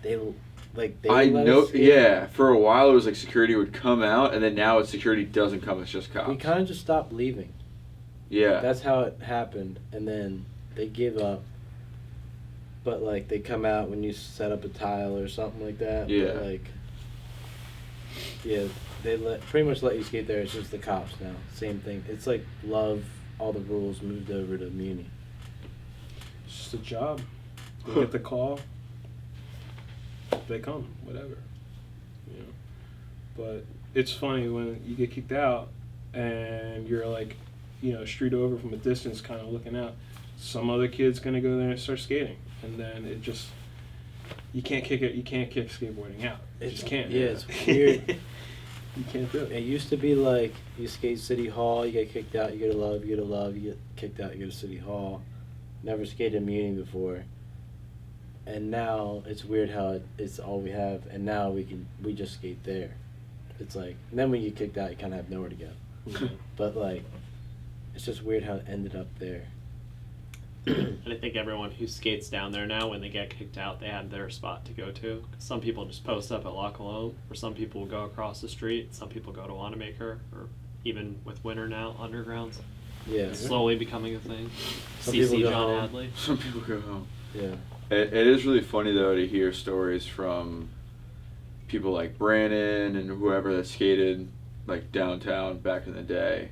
They I let know. us skate. Yeah, for a while it was like security would come out, and then now it's security doesn't come. It's just cops. We kind of just stopped leaving. Yeah. That's how it happened, and then they give up. But like they come out when you set up a tile or something like that. Yeah. But, like, yeah, they pretty much let you skate there. It's just the cops now. Same thing. It's like Love. All the rules moved over to Muni. It's just a job. They get the call. They come, whatever. You know. But it's funny when you get kicked out, and you're like, a street over from a distance, kind of looking out. Some other kid's gonna go there and start skating, and then it just you can't kick it. You can't kick skateboarding out. You just can't. Yeah, it's weird. You can't do it. It used to be like you skate City Hall, you get kicked out, you go to Love, you go to Love, you get kicked out, you go to City Hall. Never skated Muni before. And now it's weird how it's all we have, and now we just skate there. It's like, and then when you get kicked out, you kind of have nowhere to go. Yeah. But like, it's just weird how it ended up there. And I think everyone who skates down there now, when they get kicked out, they have their spot to go to. Some people just post up at La Colombe, or some people will go across the street. Some people go to Wanamaker, or even with winter now, undergrounds. Yeah. It's slowly becoming a thing. Some people CC go John home. Hadley. Some people go home. Yeah. It is really funny though to hear stories from people like Brandon and whoever that skated like downtown back in the day,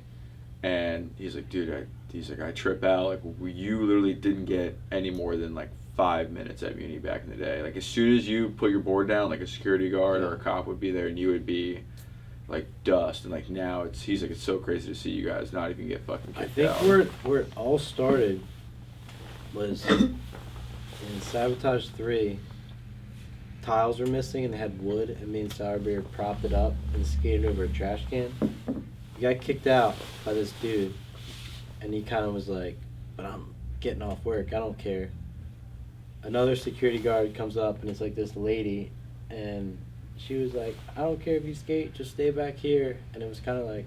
and he's like, dude, I trip out. Like, you literally didn't get any more than like 5 minutes at Muni back in the day. Like, as soon as you put your board down, like a security guard or a cop would be there, and you would be like dust. And like now, he's like, it's so crazy to see you guys not even get fucking I kicked think out. where it all started was in Sabotage 3. Tiles were missing and they had wood, and me and Sourbeer propped it up and skated over a trash can. We got kicked out by this dude, and he kind of was like, but I'm getting off work, I don't care. Another security guard comes up, and it's like this lady, and she was like, I don't care if you skate, just stay back here. And it was kind of like,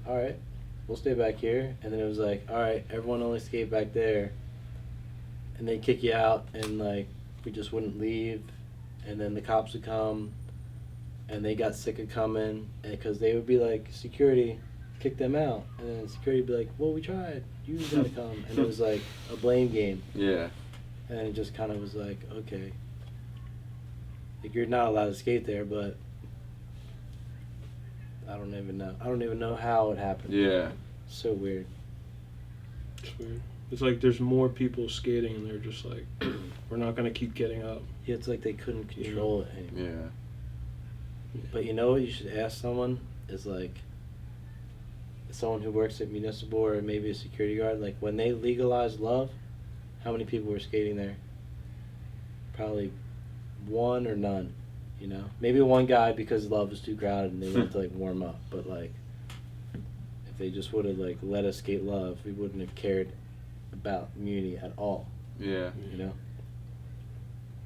all right, we'll stay back here. And then it was like, all right, everyone only skate back there. And they kick you out, and like, we just wouldn't leave. And then the cops would come, and they got sick of coming, and because they would be like, security, kick them out. And then security would be like, well, we tried, you gotta come. And it was like a blame game. Yeah. And it just kind of was like, okay, like, you're not allowed to skate there, but I don't even know how it happened. Yeah. So weird. It's weird. It's like there's more people skating, and they're just like, we're not gonna keep getting up. Yeah, it's like they couldn't control it anymore. Yeah. But you know what you should ask someone is like, someone who works at Municipal or maybe a security guard, like when they legalized love, how many people were skating there? Probably one or none, you know? Maybe one guy because love was too crowded and they wanted to like warm up, but like if they just would have like let us skate love, we wouldn't have cared about Muni at all, Yeah. you know?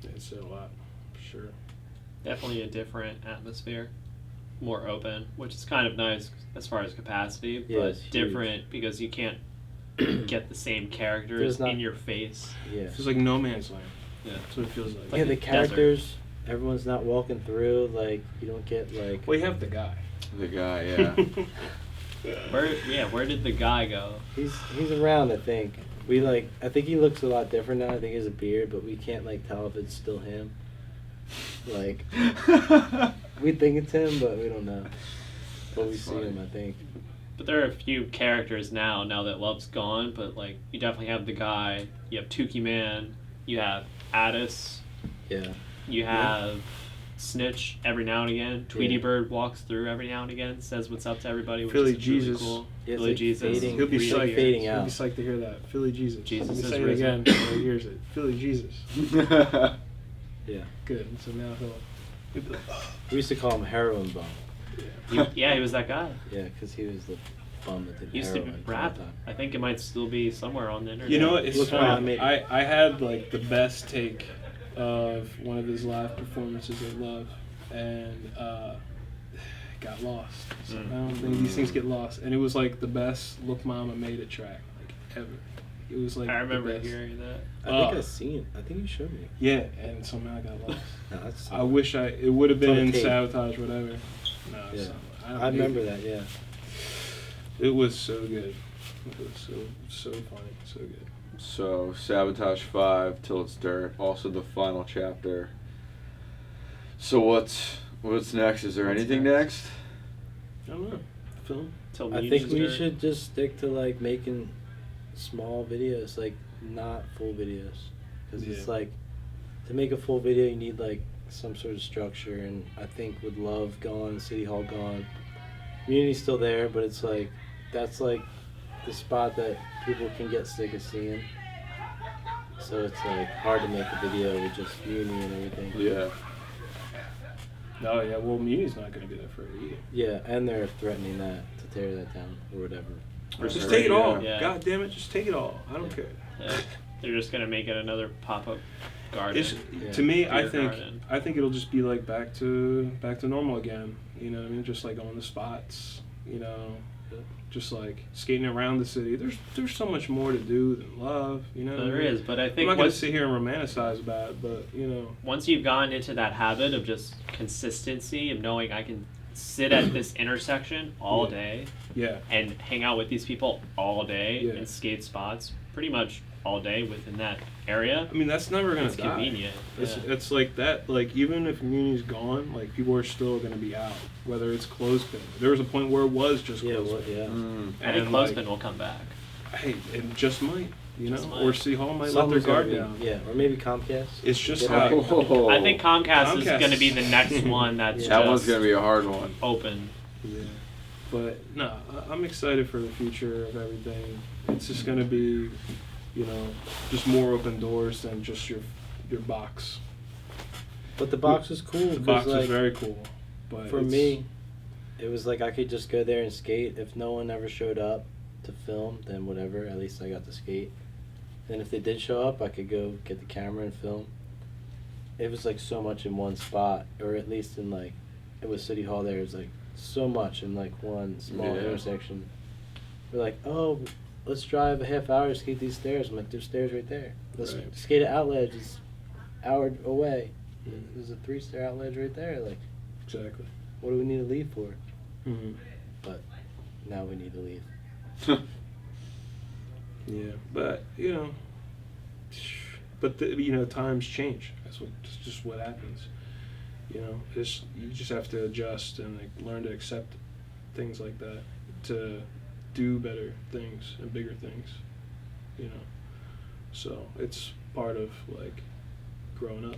It's a lot, for sure. Definitely a different atmosphere, more open, which is kind of nice as far as capacity, Yeah, but it's huge. different because you can't get the same characters There's not- in your face. Yeah. It feels like no man's land. Yeah. That's what it feels like. Yeah, a the desert. characters, everyone's not walking through, like you don't get like Well, you have the guy. The guy, yeah. Where did the guy go? he's around, I think. I think he looks a lot different now. I think he has a beard, but we can't like tell if it's still him. Like we think it's him, but we don't know. But we That's see funny. him, I think. But there are a few characters now that Love's gone, but like you definitely have the guy, you have Tukey Man, you have Addis, Yeah. you have Snitch every now and again. Tweety Yeah. Bird walks through every now and again, says what's up to everybody, which Philly is Jesus. really cool. Yeah, it's Philly like Jesus. fading. He'll be He's psyched. like fading He'll out. be psyched to hear that. Philly Jesus. Jesus Let me is say it risen. again. He hears it. Philly Jesus. Yeah. Good. So now he'll be like, We used to call him Heroin Bum. Yeah, he was that guy. Yeah, because he was the bum that did He used to heroin. all the rap. time. I think it might still be somewhere on the internet. You know what? It's Look what I funny. made. I had like the best take of one of his live performances of Love, and got lost. So I don't think these things get lost. And it was like the best Look Mama Made It track like ever. It was like I remember the best. hearing that. I think I've seen it. I think you showed me. Yeah, and somehow I got lost. No, that's, I wish it would have It's on been in tape. Sabotage, whatever. No, it's Yeah. not. I remember that. Yeah. It was so good. It was so funny, so good. So, Sabotage 5, Till It's Dirt, also the final chapter. So what's next? Is there anything next? I don't know. Film. Till I Muse think is we dirt. should just stick to like making small videos, like not full videos, because it's Yeah. like to make a full video you need like some sort of structure, and I think with Love gone, City Hall gone, Community's still there, but it's like that's like the spot that people can get sick of seeing. So it's like hard to make a video with just Uni and everything. Yeah. Oh yeah, well Muni's not gonna be there forever either. Yeah, and they're threatening that to tear that down or whatever. Just take it all. Yeah. God damn it, just take it all. I don't care. Yeah. they're just gonna make it another pop-up garden. To me, Beer I think garden. it'll just be like back to normal again. You know what I mean? Just like going to spots. You know, just like skating around the city. There's so much more to do than love. You know, There is, but I I'm think not gonna once, sit here and romanticize about it, but you know, once you've gotten into that habit of just consistency of knowing I can sit at this intersection all Yeah. day yeah, and hang out with these people all day Yeah. and skate spots pretty much all day within that area. I mean that's never gonna It's die. convenient. It's like that. Like even if community's gone, like people are still gonna be out. Whether it's clothespin, there was a point where it was just Yeah, clothespin. yeah. I think And, Clothespin like, will come back. Hey, it just might. You know, Just might. or City Hall might Something's let gonna their guard be- down. Yeah, or maybe Comcast. It's just Get how. out. I think Comcast is Comcast. going to be the next one that's That one's just gonna be a hard one. open. Yeah, but no, I'm excited for the future of everything. It's just gonna be, you know, just more open doors than just your box. But the box was cool. The 'cause, box like, is very cool, but for it's- me, it was like I could just go there and skate. If no one ever showed up to film, then whatever. At least I got to skate. And if they did show up, I could go get the camera and film. It was like so much in one spot, or at least in like, it was City Hall there. It was like so much in like one small Yeah. intersection. We're like, oh, let's drive a half hour to skate these stairs. I'm like, there's stairs right there. Let's Right. skate at Outledge. It's hour away. There's a 3-star Outledge right there. Like, Exactly. what do we need to leave for? Mm-hmm. But now we need to leave. Yeah, but you know, you know, times change. That's just what happens. You know, you just have to adjust and like learn to accept things like that to do better things and bigger things. You know, so it's part of like growing up.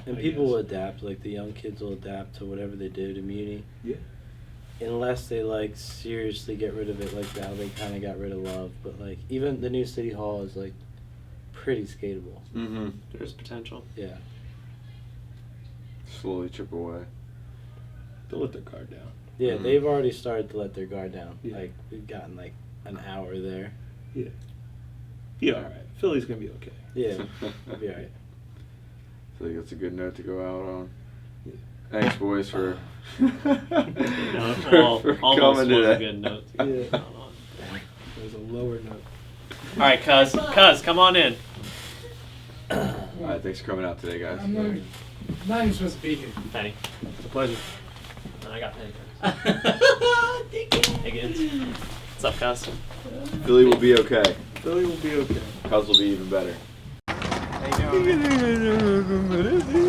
And I people guess. will adapt. Like the young kids will adapt to whatever they do to Muni. Yeah. Unless they like seriously get rid of it, like how they kind of got rid of Love. But like even the new City Hall is like pretty skatable. Mm-hmm. There's potential. Yeah. Slowly chip away. They'll let their guard down. Yeah, Mhm. they've already started to let their guard down. Yeah. Like we've gotten like an hour there. Yeah. Be all right. Philly's gonna be okay. Yeah, we'll be alright. I think that's a good note to go out on. Yeah. Thanks, boys, for, No, for almost coming was a today. good note. Yeah. All There's a lower note. right, cuz, come on in. All right, thanks for coming out today, guys. I'm not even supposed to be here. Penny. It's a pleasure. And I got Penny first. Higgins. What's up, cuz? Philly will be okay. Philly will be okay. Cuz will be even better. How you doing?